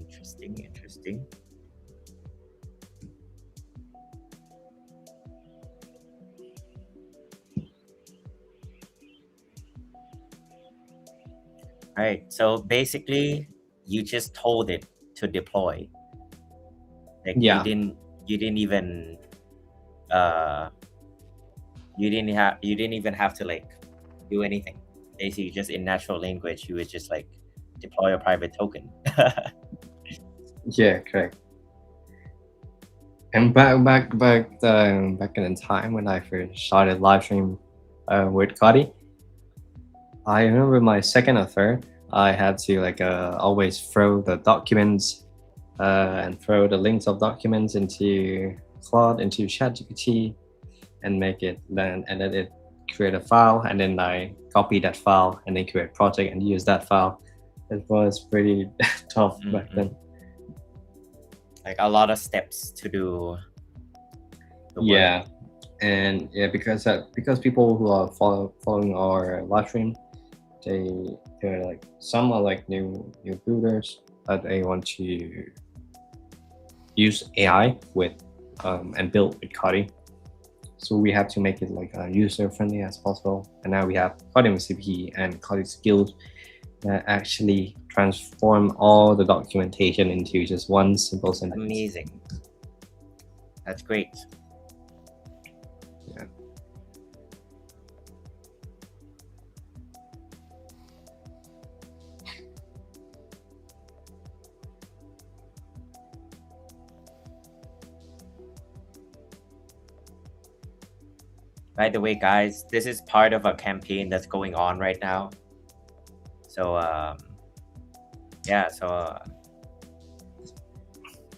Interesting. Right. So basically, you just told it to deploy. Like Yeah. you didn't even you didn't even have to like do anything. Basically, just in natural language, you would just like deploy a private token. Yeah, correct. And back in the time when I first started live stream with COTI, I remember my second or third, I had to like always throw the documents and throw the links of documents into Claude, into ChatGPT, and make it then and then it create a file, and then I copy that file and then create a project and use that file. It was pretty tough back then. Like a lot of steps to do the work. Yeah, and yeah, because people who are following our live stream, they're like, some are like new builders that they want to use AI with and build with COTI. So we have to make it like user friendly as possible. And now we have COTI MCP and COTI skills that actually transform all the documentation into just one simple sentence. Amazing. That's great. Yeah. By the way, guys, this is part of a campaign that's going on right now. So, yeah, so...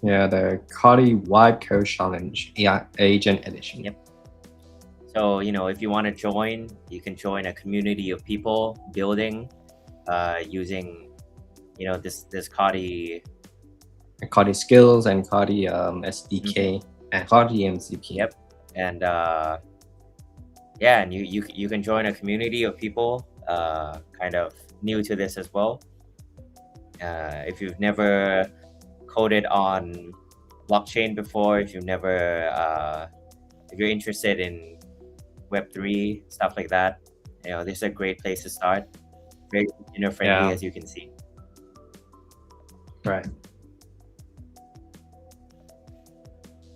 yeah, the COTI Wide Code Challenge AI Agent Edition. Yep. So, you know, if you want to join, you can join a community of people building using, you know, this COTI skills and COTI SDK and COTI MCP. Yep. And yeah, and you can join a community of people kind of new to this as well. If you've never coded on blockchain before, if you've never if you're interested in Web3 stuff like that, you know, this is a great place to start. Very beginner friendly, as you can see. Right.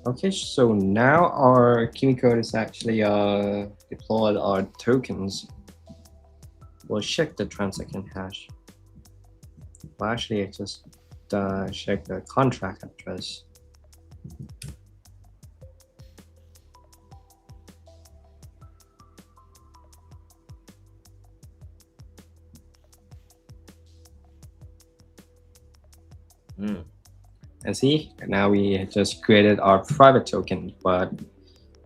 Okay, so now our Kimiko is actually deployed our tokens. We'll check the transaction hash. Well, actually, I just check the contract address. And see, now we just created our private token, but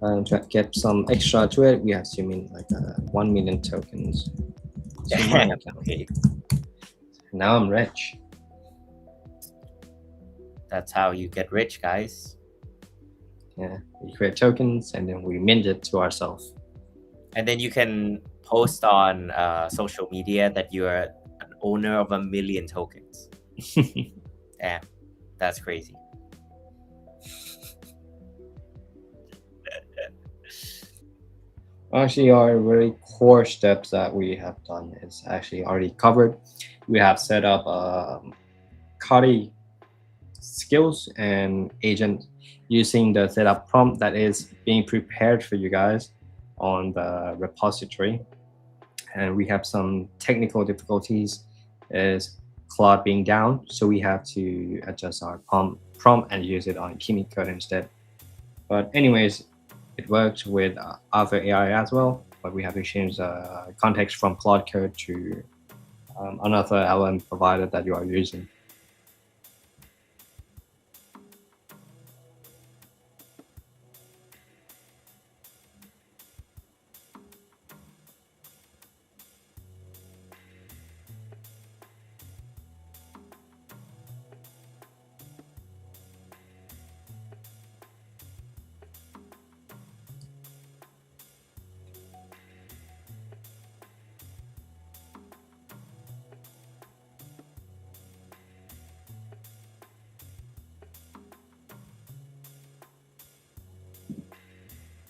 to get some extra to it, we have to mint like 1 million tokens. Okay. Now I'm rich. That's how you get rich, guys. Yeah, we create tokens and then we mint it to ourselves. And then you can post on social media that you are an owner of 1 million tokens. Damn, that's crazy. Actually, our very core steps that we have done is actually already covered. We have set up COTI skills and agent using the setup prompt that is being prepared for you guys on the repository. And we have some technical difficulties is Claude being down, so we have to adjust our prompt and use it on Kimiko instead. But anyways, it works with other AI as well, but we have to change the context from Claude code to another LM provider that you are using.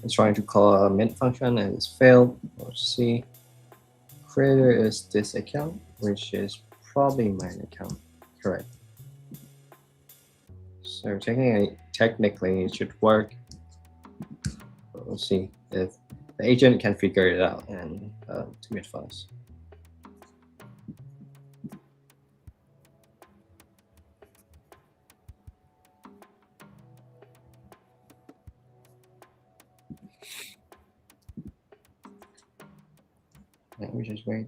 It's trying to call a mint function and it's failed. Let's see. Creator is this account, which is probably my account. Correct. So technically it should work. we'll see if the agent can figure it out and do it for us. Let me just wait.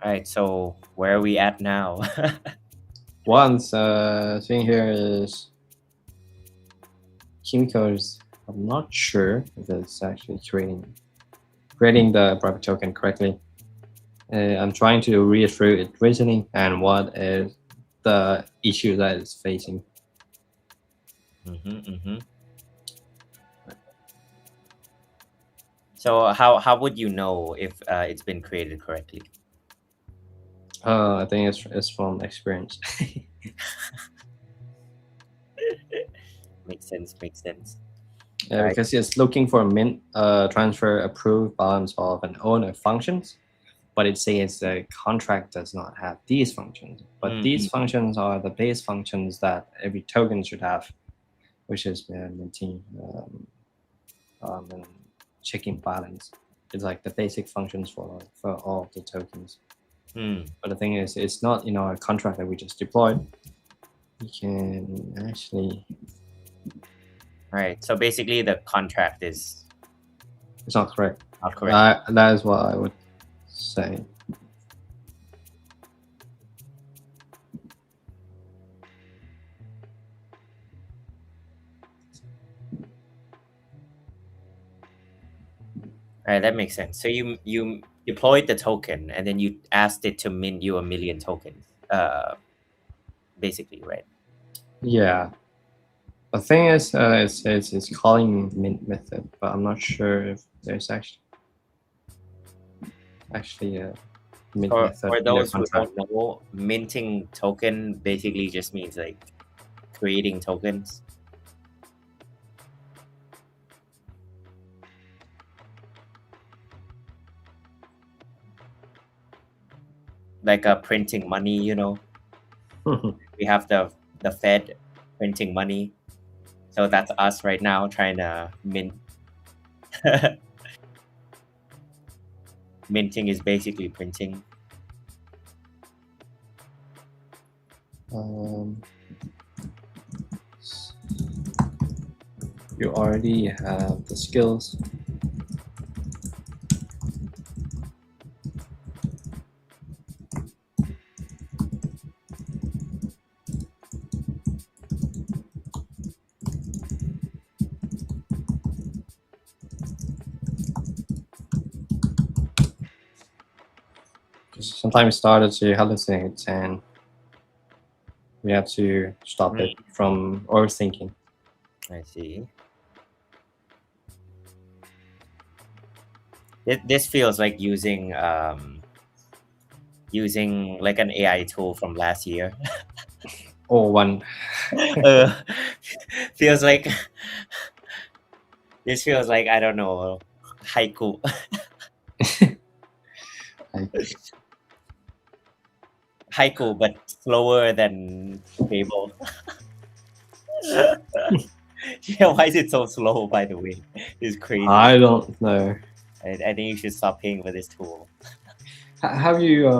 All right, so where are we at now? Once thing here is Kinko's. I'm not sure if it's actually creating the private token correctly. I'm trying to read through its reasoning and what is the issue that it's facing. So how would you know if it's been created correctly? I think it's from experience. Makes sense. Yeah, right. Because it's looking for mint transfer approved balance of an owner functions, but it says the contract does not have these functions. But these functions are the base functions that every token should have, which is minting and checking balance. It's like the basic functions for all of the tokens. But the thing is, it's not in our contract that we just deployed. We can actually. Right. So basically, the contract is. It's not correct. Not correct. That is what I would say. All right, that makes sense. So you deployed the token and then you asked it to mint you 1 million tokens, basically, right? Yeah. The thing is, it's calling mint method, but I'm not sure if there's actually a mint method. For those who don't know, minting token basically just means like creating tokens. Like printing money, you know. We have the Fed printing money, so that's us right now trying to mint. Minting is basically printing. You already have the skills. Sometimes started to hallucinate and we have to stop it from overthinking. I see. This feels like using like an AI tool from last year. Or one. Feels like this feels like, I don't know, haiku. Haiku, but slower than Fable. Yeah, why is it so slow, by the way? It's crazy. I don't know. I think you should stop paying for this tool. Have you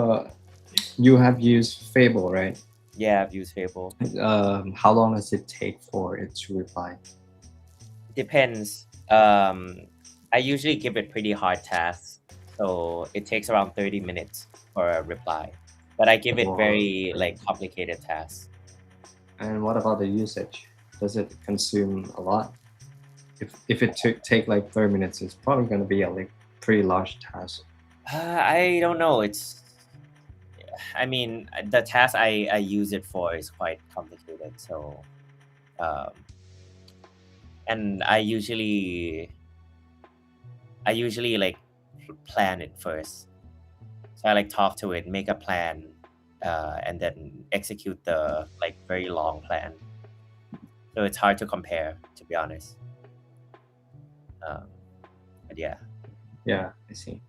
have used Fable, right? Yeah, I've used Fable. How long does it take for it to reply? Depends. I usually give it pretty hard tasks, so it takes around 30 minutes for a reply. but I give it Wow. very like complicated tasks. And what about the usage? Does it consume a lot? If it take like 30 minutes, it's probably going to be a like pretty large task. I don't know. I mean, the task I use it for is quite complicated. So, um, and I usually like plan it first. So I like talk to it, make a plan, and then execute the like very long plan. So it's hard to compare, to be honest. Um, but yeah. Yeah, I see.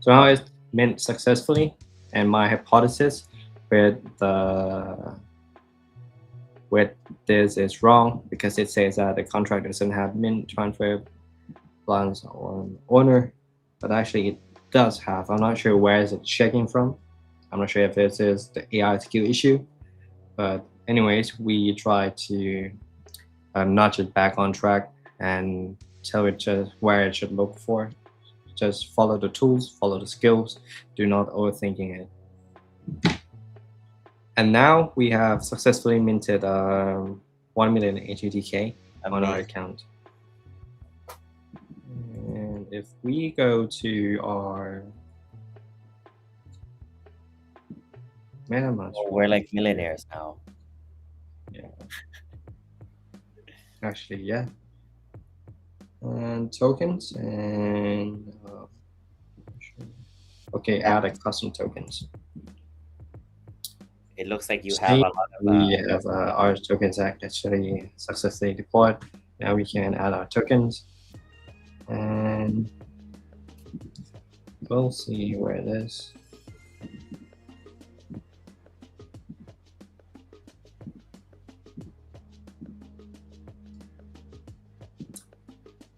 So now it's mint successfully, and my hypothesis with the with this is wrong because it says that the contract doesn't have mint transfer plans on owner, but actually it does have. I'm not sure where is it checking from. I'm not sure if this is the AI skill issue, but anyways, we try to nudge it back on track and tell it just where it should look for. Just follow the tools, follow the skills, do not overthinking it. And now we have successfully minted 1 million HUTK on our account. And if we go to our MetaMask, We're like millionaires now. Yeah. Actually, yeah. And tokens and okay, add a custom tokens. It looks like you have a lot of. We have our tokens actually successfully deployed. Now we can add our tokens, and we'll see where it is.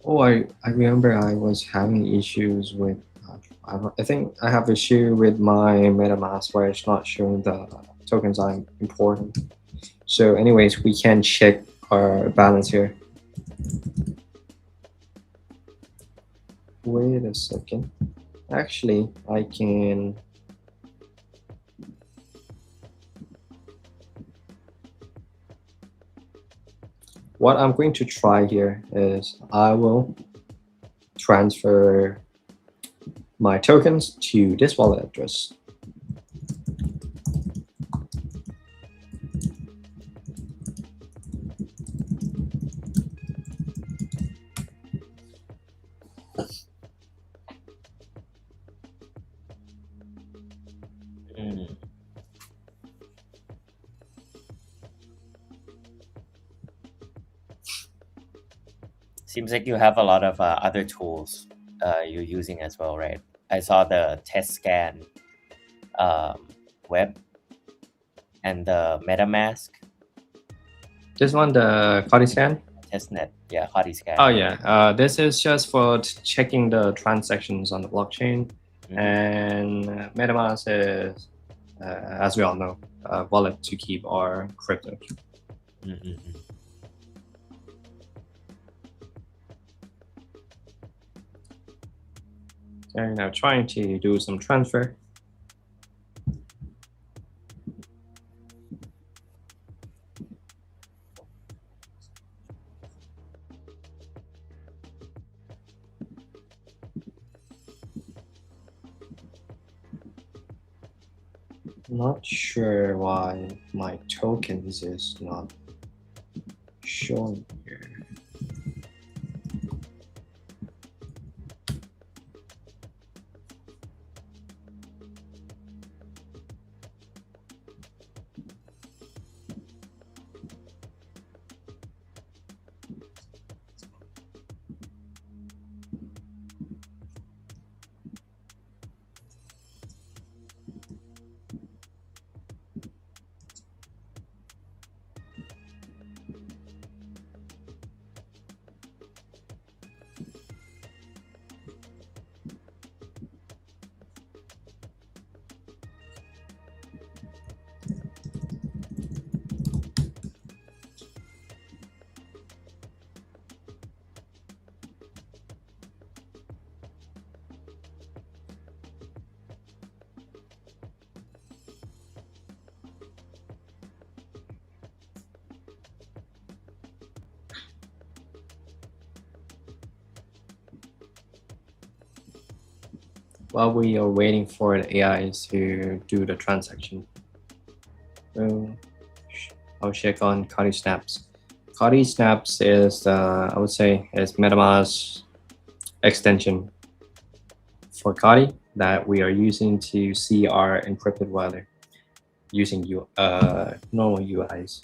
Oh, I remember I was having issues with. I think I have issue with my MetaMask where it's not showing the tokens I'm important. So, anyways, we can check our balance here. Wait a second. Actually, I can. What I'm going to try here is I will transfer my tokens to this wallet address. Seems like you have a lot of other tools you're using as well, right? I saw the test scan web and the MetaMask. This one, the COTI scan? Testnet, yeah, COTI scan. Oh yeah, this is just for checking the transactions on the blockchain. And MetaMask is, as we all know, a wallet to keep our crypto. So now trying to do some transfer. Not sure why my tokens is not showing here. while we are waiting for the AI to do the transaction. So I'll check on COTI Snaps. COTI Snaps is, I would say, is MetaMask extension for COTI that we are using to see our encrypted wallet using normal UIs.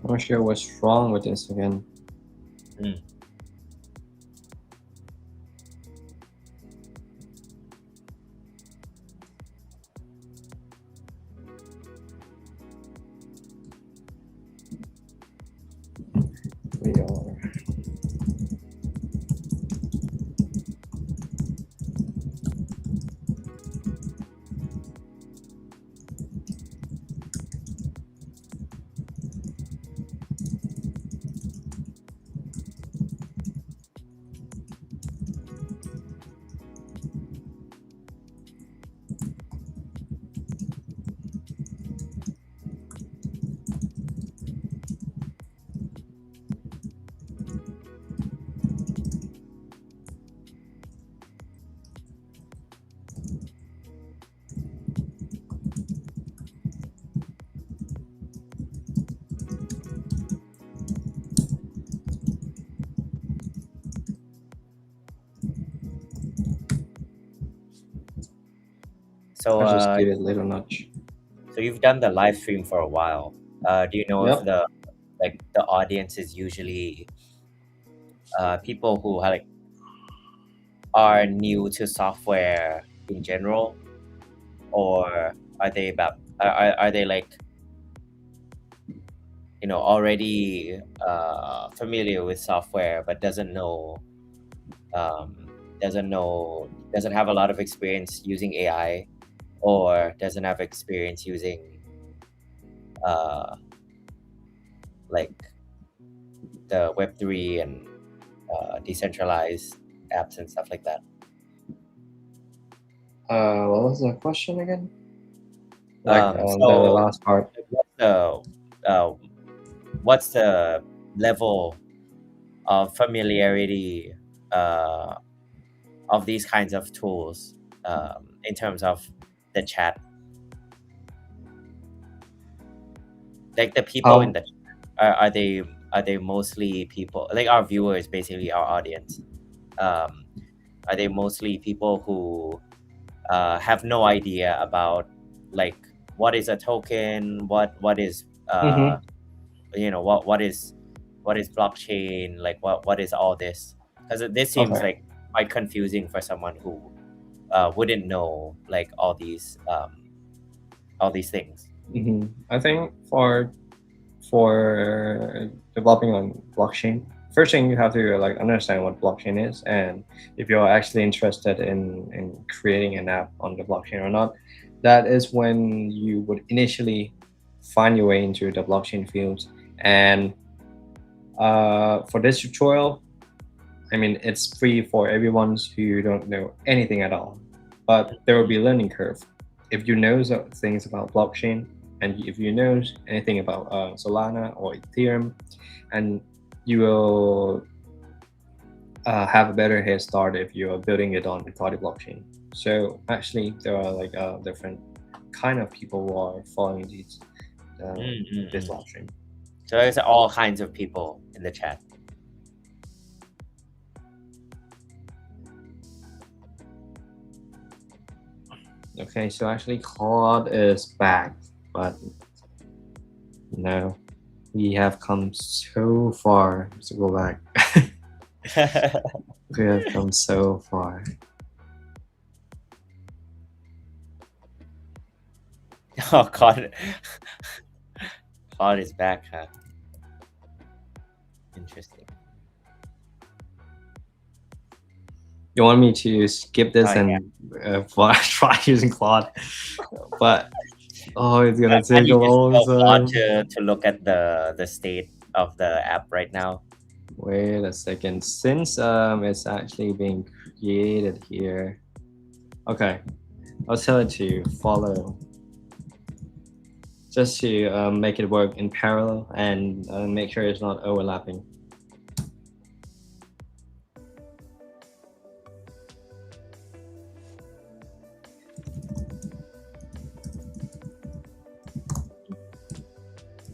I'm not sure what's wrong with this again. Mm. We are. So I'll just give it a little nudge. so you've done the live stream for a while. Do you know if Yep. the audience is usually people who are new to software in general, or are they are they like already familiar with software but um, doesn't have a lot of experience using AI, or doesn't have experience using uh, like the Web3 and decentralized apps and stuff like that. What was the question again? Like the So last part. uh, what's the level of familiarity of these kinds of tools in terms of the chat? Like the people in Um. the chat, are they mostly people like our viewers, basically our audience? Um, are they mostly people who have no idea about like what is a token, what is Mm-hmm. what is blockchain, like what is all this? Because this seems Okay. like quite confusing for someone who wouldn't know like all these things. Mm-hmm. I think for developing on blockchain, first thing you have to like understand what blockchain is, and if you're actually interested in creating an app on the blockchain or not. That is when you would initially find your way into the blockchain fields. And for this tutorial, I mean, it's free for everyone who don't know anything at all, but there will be a learning curve. If you know things about blockchain, and if you know anything about Solana or Ethereum, and you will have a better head start if you are building it on the COTI blockchain. So actually, there are like different kind of people who are following this live stream. So there's all kinds of people in the chat. Okay, so actually Claude is back, but no, we have come so far. Let's go back. We have come so far. Oh, Claude. Claude is back, huh? Interesting. You want me to skip this Oh, and try using Claude, but oh, it's gonna Can take a you just long tell Claude time. to look at the state of the app right now? Wait a second. Since it's actually being created here. Okay, I'll tell it to follow, just to make it work in parallel and make sure it's not overlapping.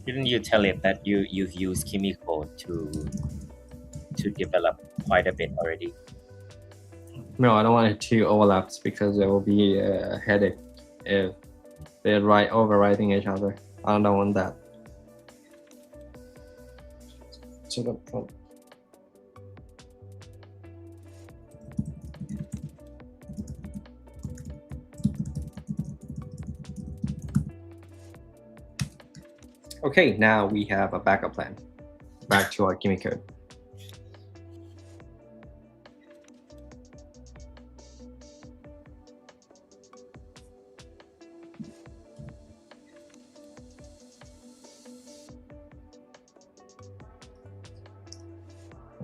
Didn't you tell it that you've used Kimiko to develop quite a bit already? No, I don't want it to overlap because there will be a headache if they're overwriting each other. I don't want that. To the point. Okay, now we have a backup plan. Back to our gimme code.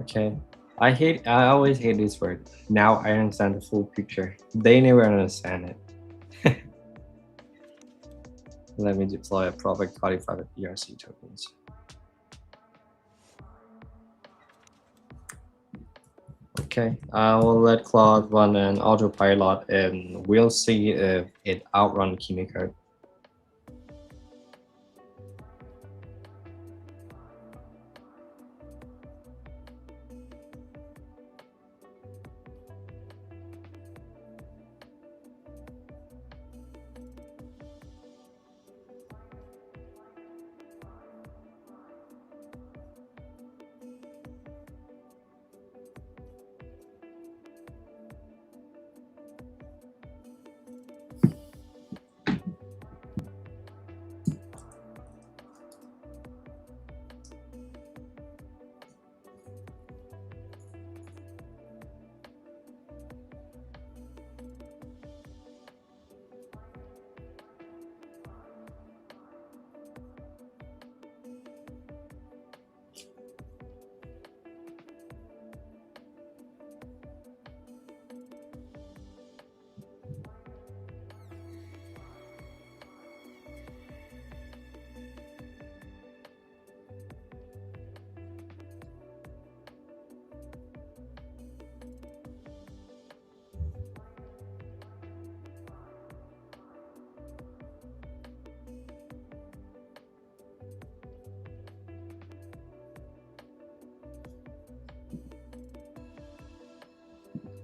Okay, I always hate this word. Now I understand the full picture. They never understand it. Let me deploy a proper codified with ERC tokens. Okay, I will let Claude run an autopilot and we'll see if it outruns Kimiko.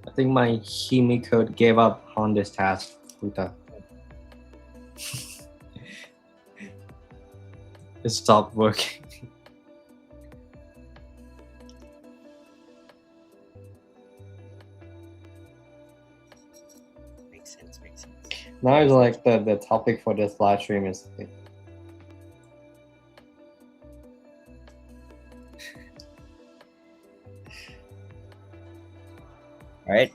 I think my Kimiko gave up on this task, Uta. It stopped working. Makes sense. Now it's like the topic for this live stream is All right.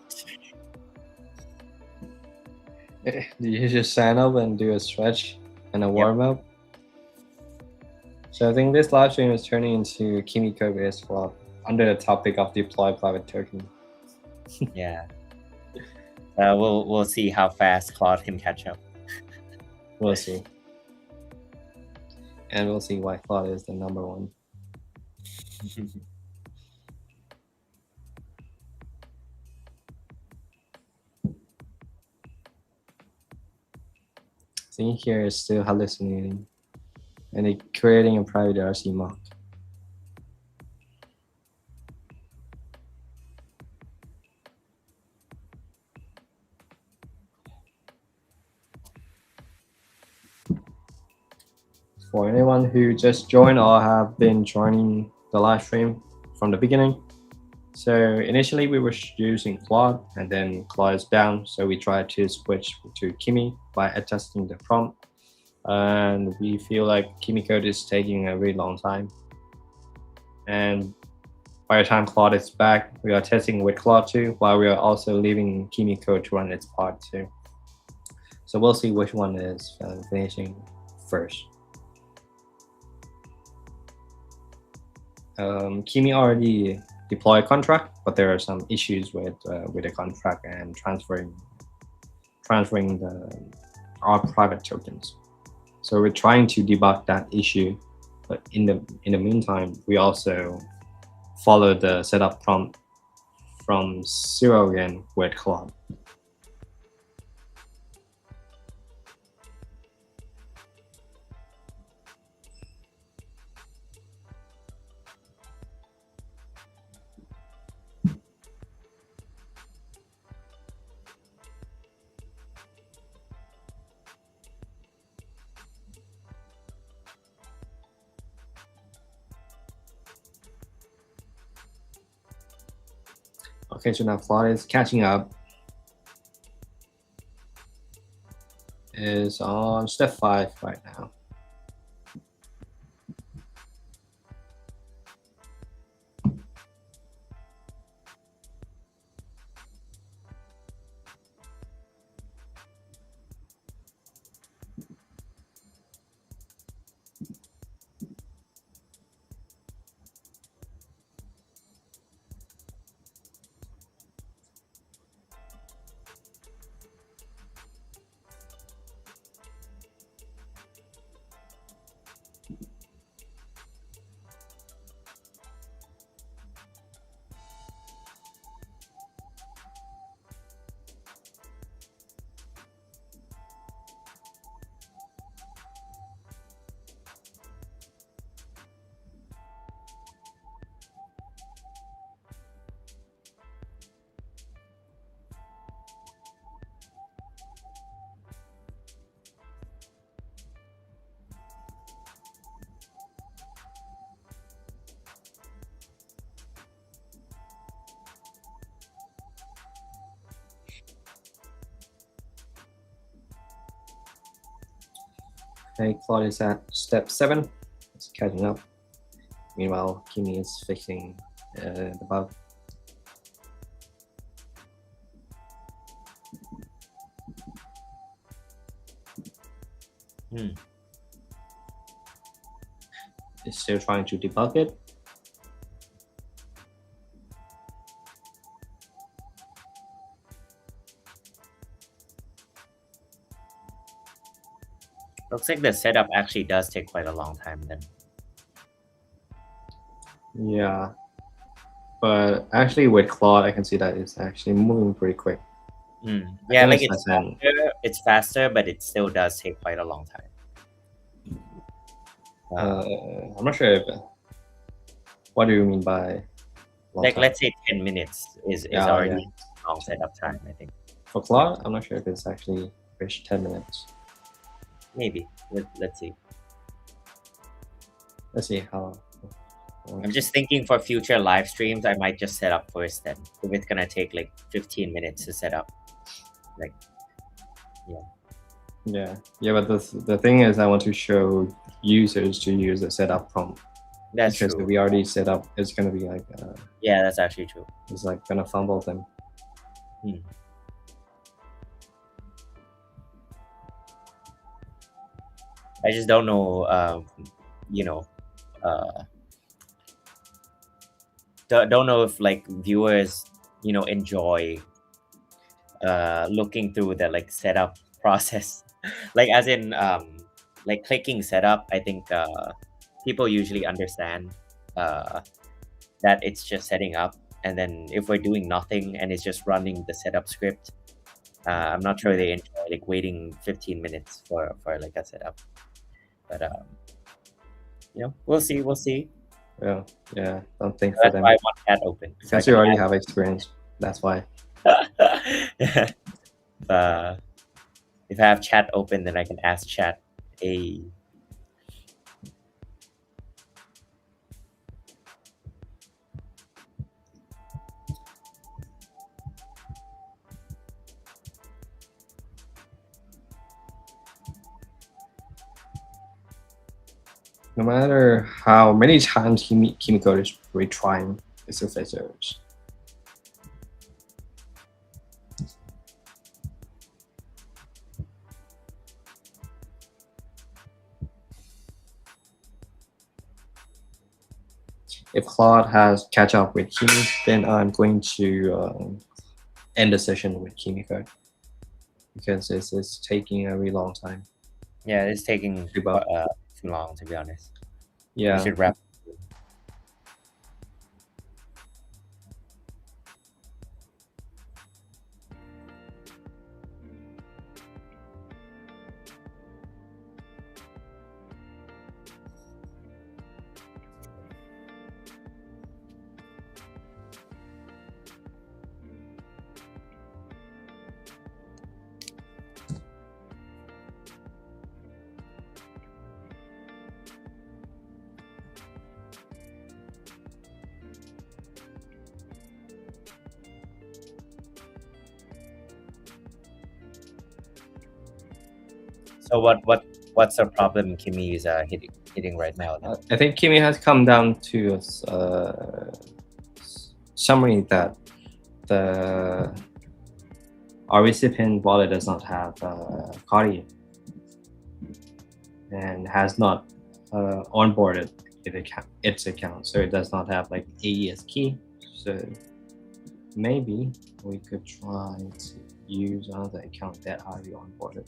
do you just sign up and do a stretch and a warm up? So I think this live stream is turning into Kimiko based well under the topic of deploy private token. Yeah. We'll see how fast Claude can catch up. We'll see. And we'll see why Claude is the number one. Seeing here is still hallucinating. and then creating a private ERC mock. For anyone who just joined or have been joining the live stream from the beginning, so initially we were using Claude, and then Claude is down, so we tried to switch to Kimi by adjusting the prompt, and we feel like Kimi code is taking a really long time. And by the time Claude is back, we are testing with Claude 2, while we are also leaving Kimi code to run its part too. So we'll see which one is finishing first. Kimi already deployed contract, but there are some issues with the contract and transferring our private tokens. So we're trying to debug that issue, but in the meantime, we also follow the setup prompt from 0 again with Claude. Okay, so now Claude is catching up. Is on step 5 right now. Okay, Claude is at step 7. It's catching up. Meanwhile, Kimi is fixing the bug. It's still trying to debug it. Looks like the setup actually does take quite a long time then. Yeah, but actually with Claude, I can see that it's actually moving pretty quick. Yeah, like it's faster, but it still does take quite a long time. I'm not sure if, what do you mean by like time? Let's say 10 minutes is already long setup time, I think. For Claude, I'm not sure if it's actually reached 10 minutes. Maybe. Let's see. Let's see how. I'm just thinking for future live streams, I might just set up first then. If it's gonna take like 15 minutes to set up. Like, yeah, but the thing is, I want to show users to use the setup prompt. That's because true. If we already set up, it's gonna be like yeah, that's actually true. It's like gonna fumble them. I just don't know, don't know if like viewers, enjoy looking through the like setup process. Like as in like clicking setup, I think people usually understand that it's just setting up, and then if we're doing nothing and it's just running the setup script, I'm not sure they enjoy like waiting 15 minutes for like a setup. But we'll see. We'll see. Yeah, don't think for That's them why I want chat open, so I because you can already have experience. That's why. ask. uh, if I have chat open, then I can ask chat. A No matter how many times Kimiko is retrying the surface errors. If Claude has catch up with Kimi, then I'm going to end the session with Kimiko because this is taking a really long time. yeah, it's taking Too bad. too long, to be honest. We Yeah. should wrap. So what's the problem Kimi is hitting right now? Then? I think Kimi has come down to a summary that our recipient wallet does not have COTI and has not onboarded its account, so it does not have like AES key. So maybe we could try to use another account that already onboarded.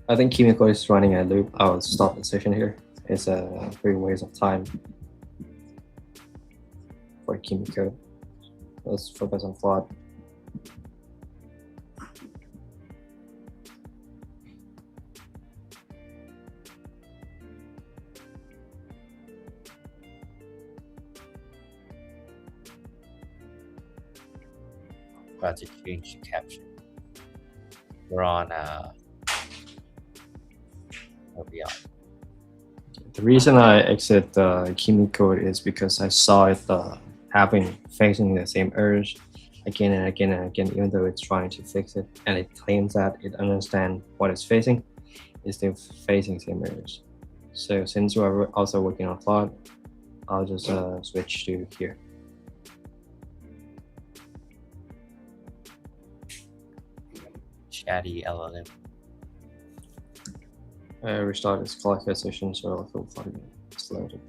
I think Kimiko is running a loop. I'll stop the session here. It's a pretty waste of time for Kimiko. Let's focus on Claude. About to change the caption. We're on. Where we are. The reason I exit Kimiko is because I saw it facing the same errors again and again and again, even though it's trying to fix it and it claims that it understands what it's facing, it's still facing same errors. So since we're also working on Claude, I'll just switch to here. Addy LLM. Restart this collector session, so I feel funny. It's loaded.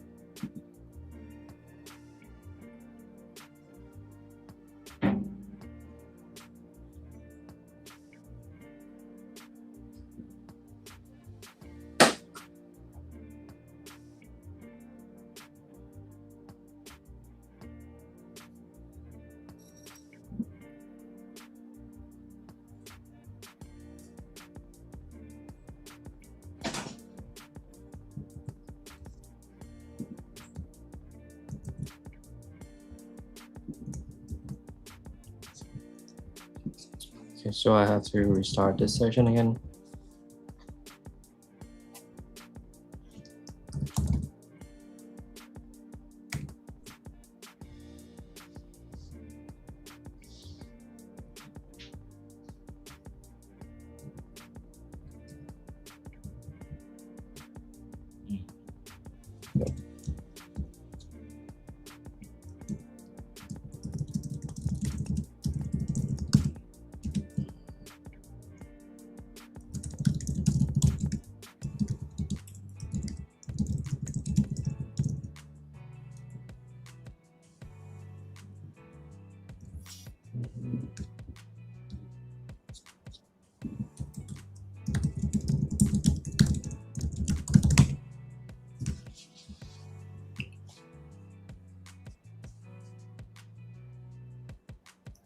Okay, so I have to restart this session again.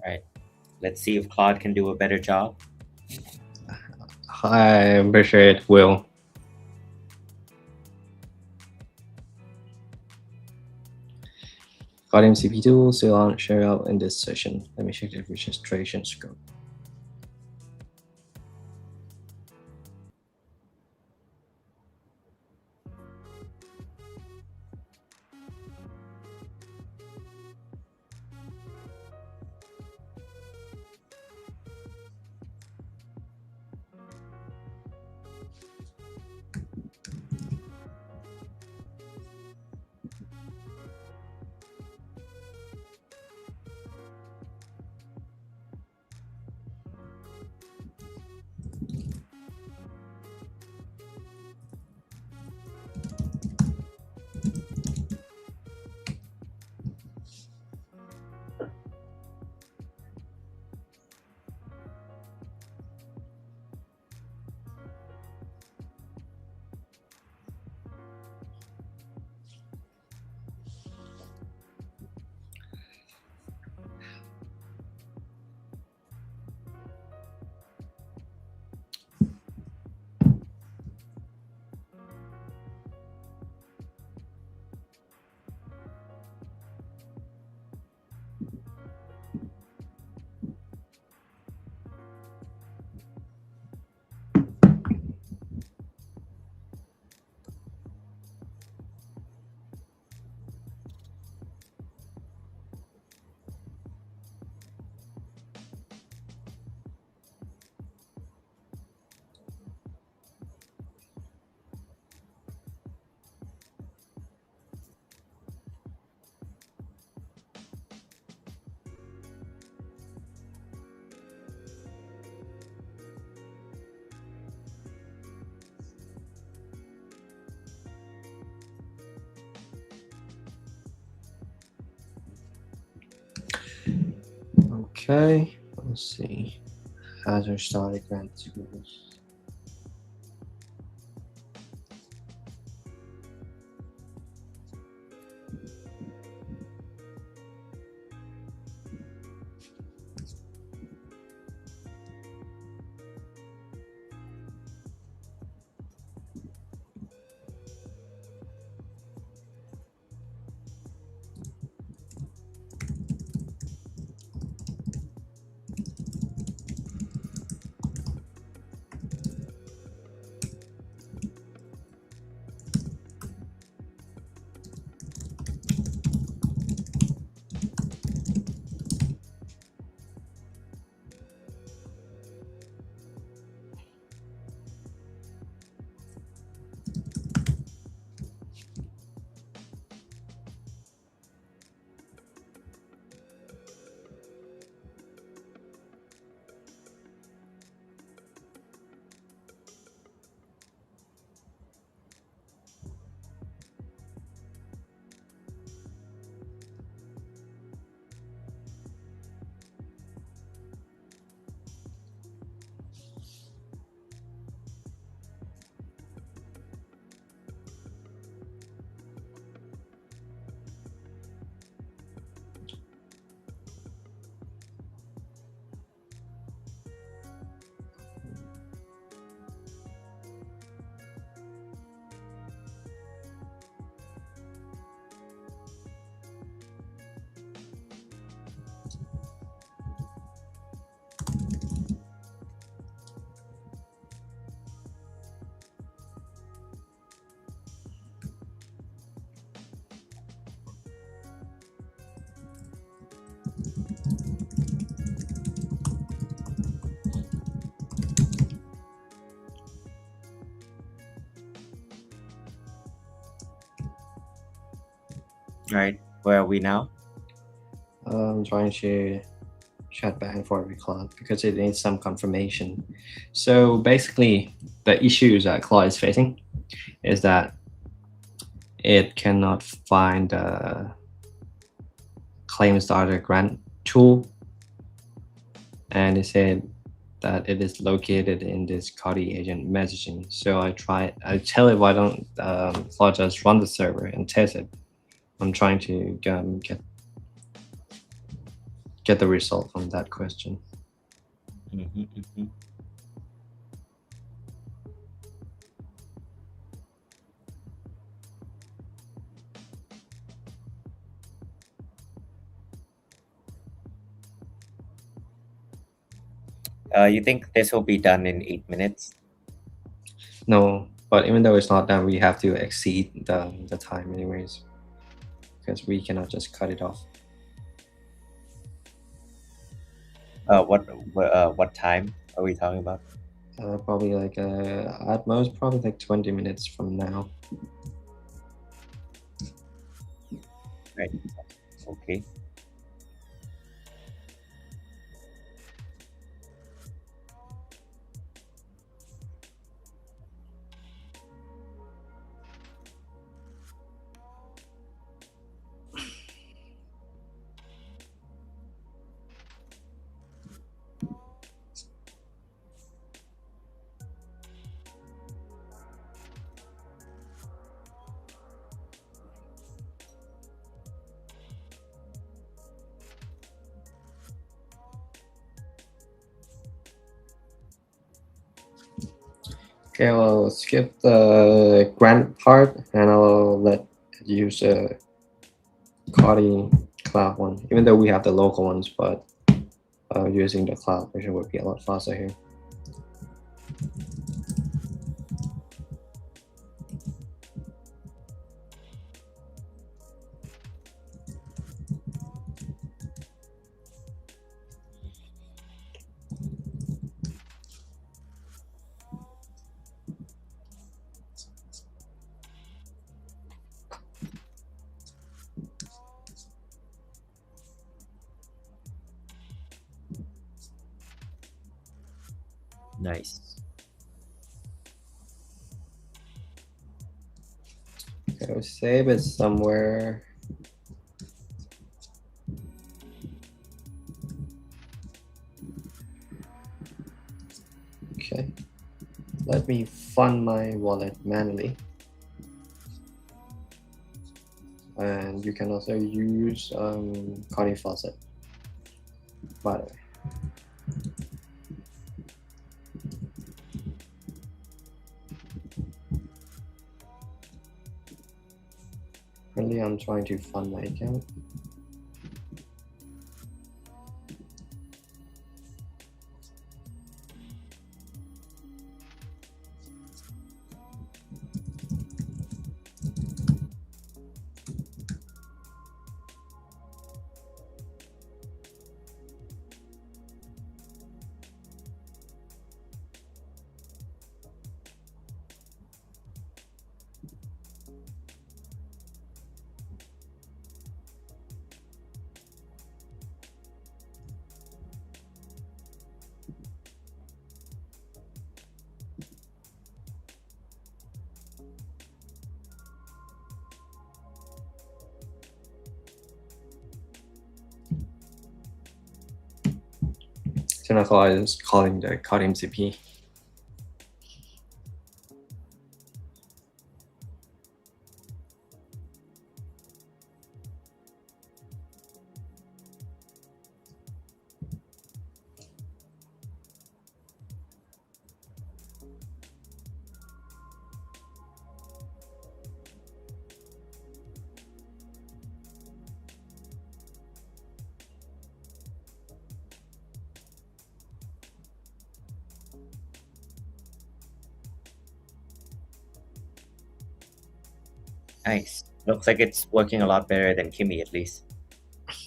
Right. Let's see if Claude can do a better job. I'm pretty sure it will. Claude MCP2 still on share out in this session. Let me check the registration scope. Okay, let's see. Hazard started grant tools. right, where are we now? I'm trying to chat back and forth with Claude because it needs some confirmation. So basically, the issues that Claude is facing is that it cannot find a claim starter grant tool, and it said that it is located in this COTI agent messaging. So I tell it, why don't Claude just run the server and test it. I'm trying to get the result from that question. You think this will be done in 8 minutes? No, but even though it's not done, we have to exceed the time anyways, because we cannot just cut it off. What time are we talking about? Probably like at most probably like 20 minutes from now. Right. Okay. Okay, I'll skip the grant part and I'll let it use a COTI cloud one, even though we have the local ones, but using the cloud version would be a lot faster here. Nice. Okay, I'll save it somewhere. Okay, let me fund my wallet manually. And you can also use COTI faucet, by the way. Currently, I'm trying to fund my account. So I thought I was calling the COTI MCP. Nice. Looks like it's working a lot better than Kimmy, at least.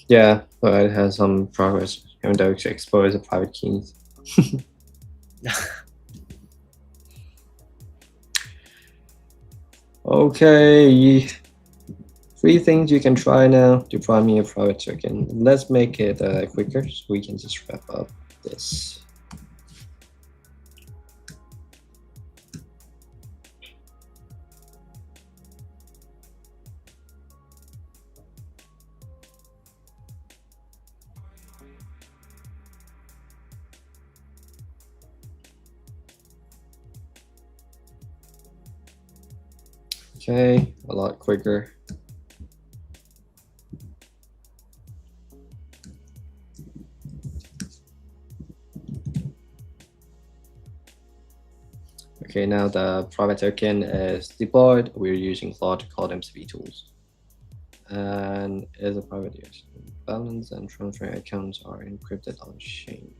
Yeah, but it has some progress, even though it's exposed the private keys. Okay. 3 things you can try now to find me a private token. Let's make it quicker so we can just wrap up this. Okay, a lot quicker. Okay, now the private token is deployed. We're using Claude to call MCP tools. And is a private use. Balance and transfer accounts are encrypted on chain.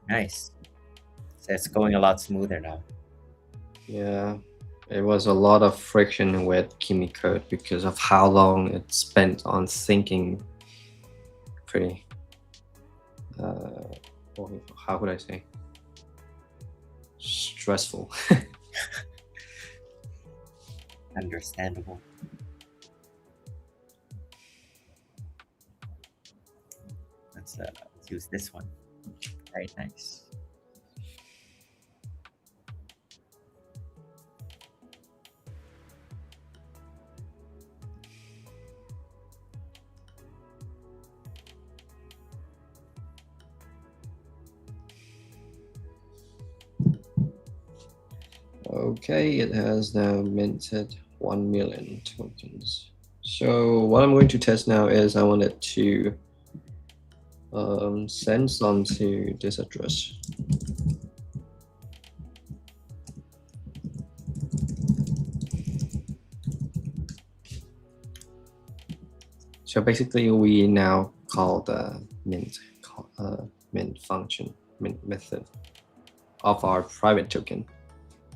Nice. So it's going a lot smoother now. Yeah, it was a lot of friction with Kimi code because of how long it spent on thinking. Pretty, how would I say? Stressful. Understandable. Let's use this one. Very nice. Okay, it has now minted 1 million tokens. So what I'm going to test now is I wanted to send some to this address. So basically, we now call the mint function, mint method of our private token.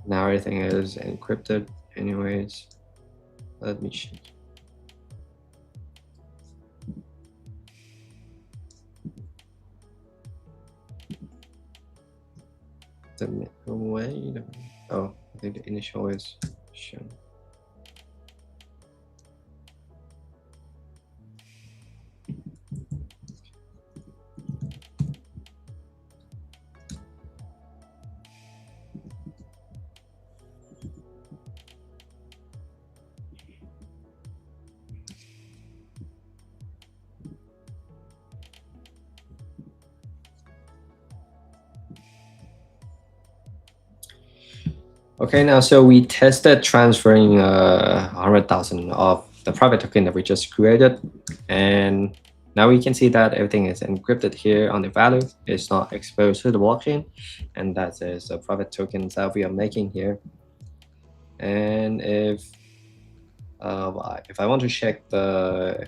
Now everything is encrypted. Anyways, let me check. Wait. Oh, I think the initial is shown. Okay, now so we tested transferring 100,000 of the private token that we just created, and now we can see that everything is encrypted here on the value. It's not exposed to the blockchain, and that is the private tokens that we are making here. And if I want to check the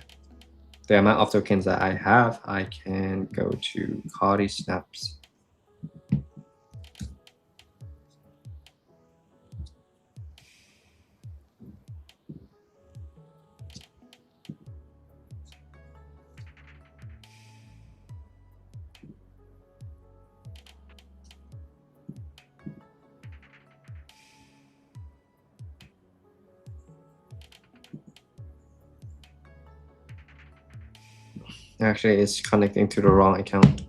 amount of tokens that I have, I can go to COTI snaps. Actually, it's connecting to the wrong account.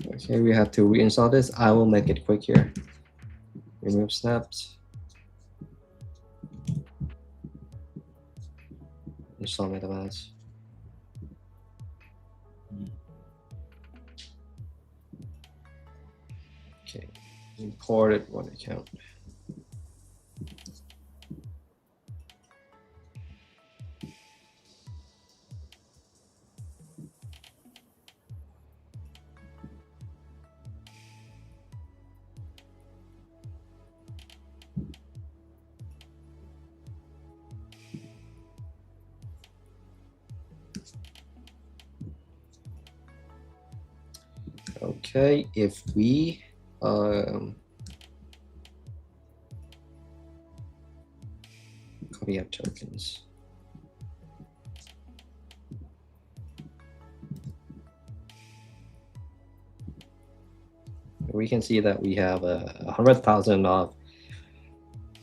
Okay, we have to reinstall this. I will make it quick here. Remove snaps. Install MetaMask. Okay, imported one account. Okay, if we copy up tokens. We can see that we have 100,000 of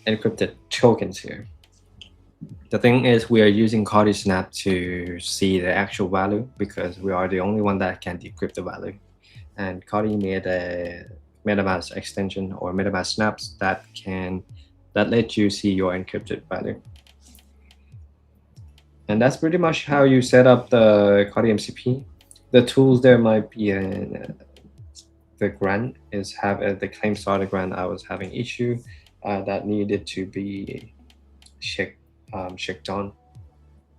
encrypted tokens here. The thing is, we are using COTI Snap to see the actual value because we are the only one that can decrypt the value. And COTI made a MetaMask extension or MetaMask snaps that let you see your encrypted value. And that's pretty much how you set up the COTI MCP. The tools there might be the grant is the claim starter grant. I was having issue that needed to be checked on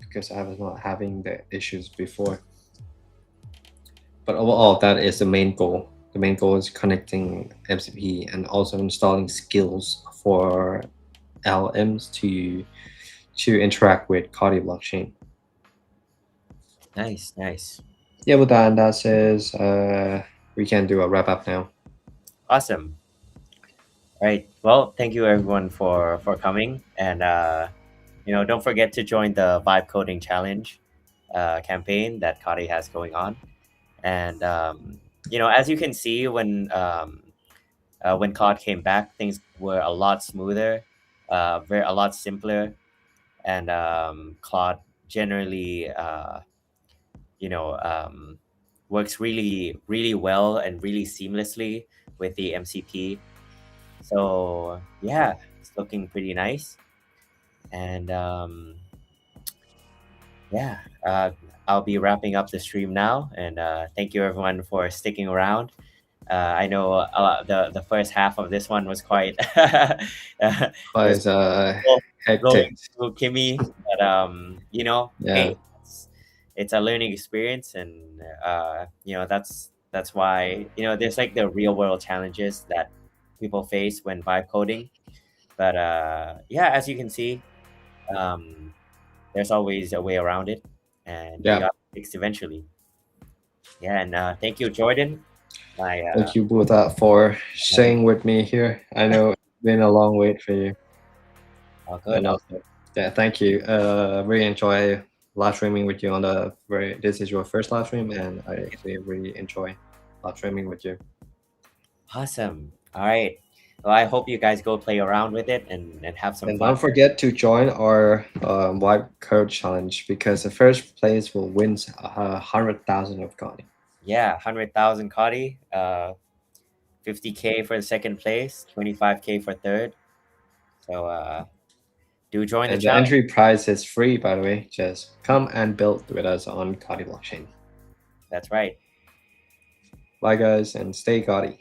because I was not having the issues before. But overall, that is the main goal. The main goal is connecting MCP and also installing skills for LMs to interact with COTI blockchain. Nice. Yeah, with that says we can do a wrap up now. Awesome. Right. Well, thank you everyone for coming, and don't forget to join the Vibe Coding Challenge campaign that COTI has going on. And as you can see, when Claude came back, things were a lot smoother, a lot simpler, and Claude generally works really well and really seamlessly with the MCP. So yeah, it's looking pretty nice. And I'll be wrapping up the stream now. And thank you everyone for sticking around. I know the first half of this one was quite It's hectic. Kimmy, but Yeah. hey, it's a learning experience, and that's why there's like the real world challenges that people face when vibe coding. But as you can see, there's always a way around it, and you got fixed eventually. Yeah, and thank you, Jordan. Thank you, Buddha, for staying with me here. I know it's been a long wait for you. All good. Yeah, thank you. Really enjoy live streaming with you this is your first live stream, and I actually really enjoy live streaming with you. Awesome. All right. Well, I hope you guys go play around with it and have some And fun. don't forget to join our Vibe Code Challenge because the first place will win 100,000 of COTI. Yeah, 100,000 COTI, 50K for the second place, 25K for third. So do join the challenge. The entry price is free, by the way. Just come and build with us on COTI blockchain. That's right. Bye, guys, and stay COTI.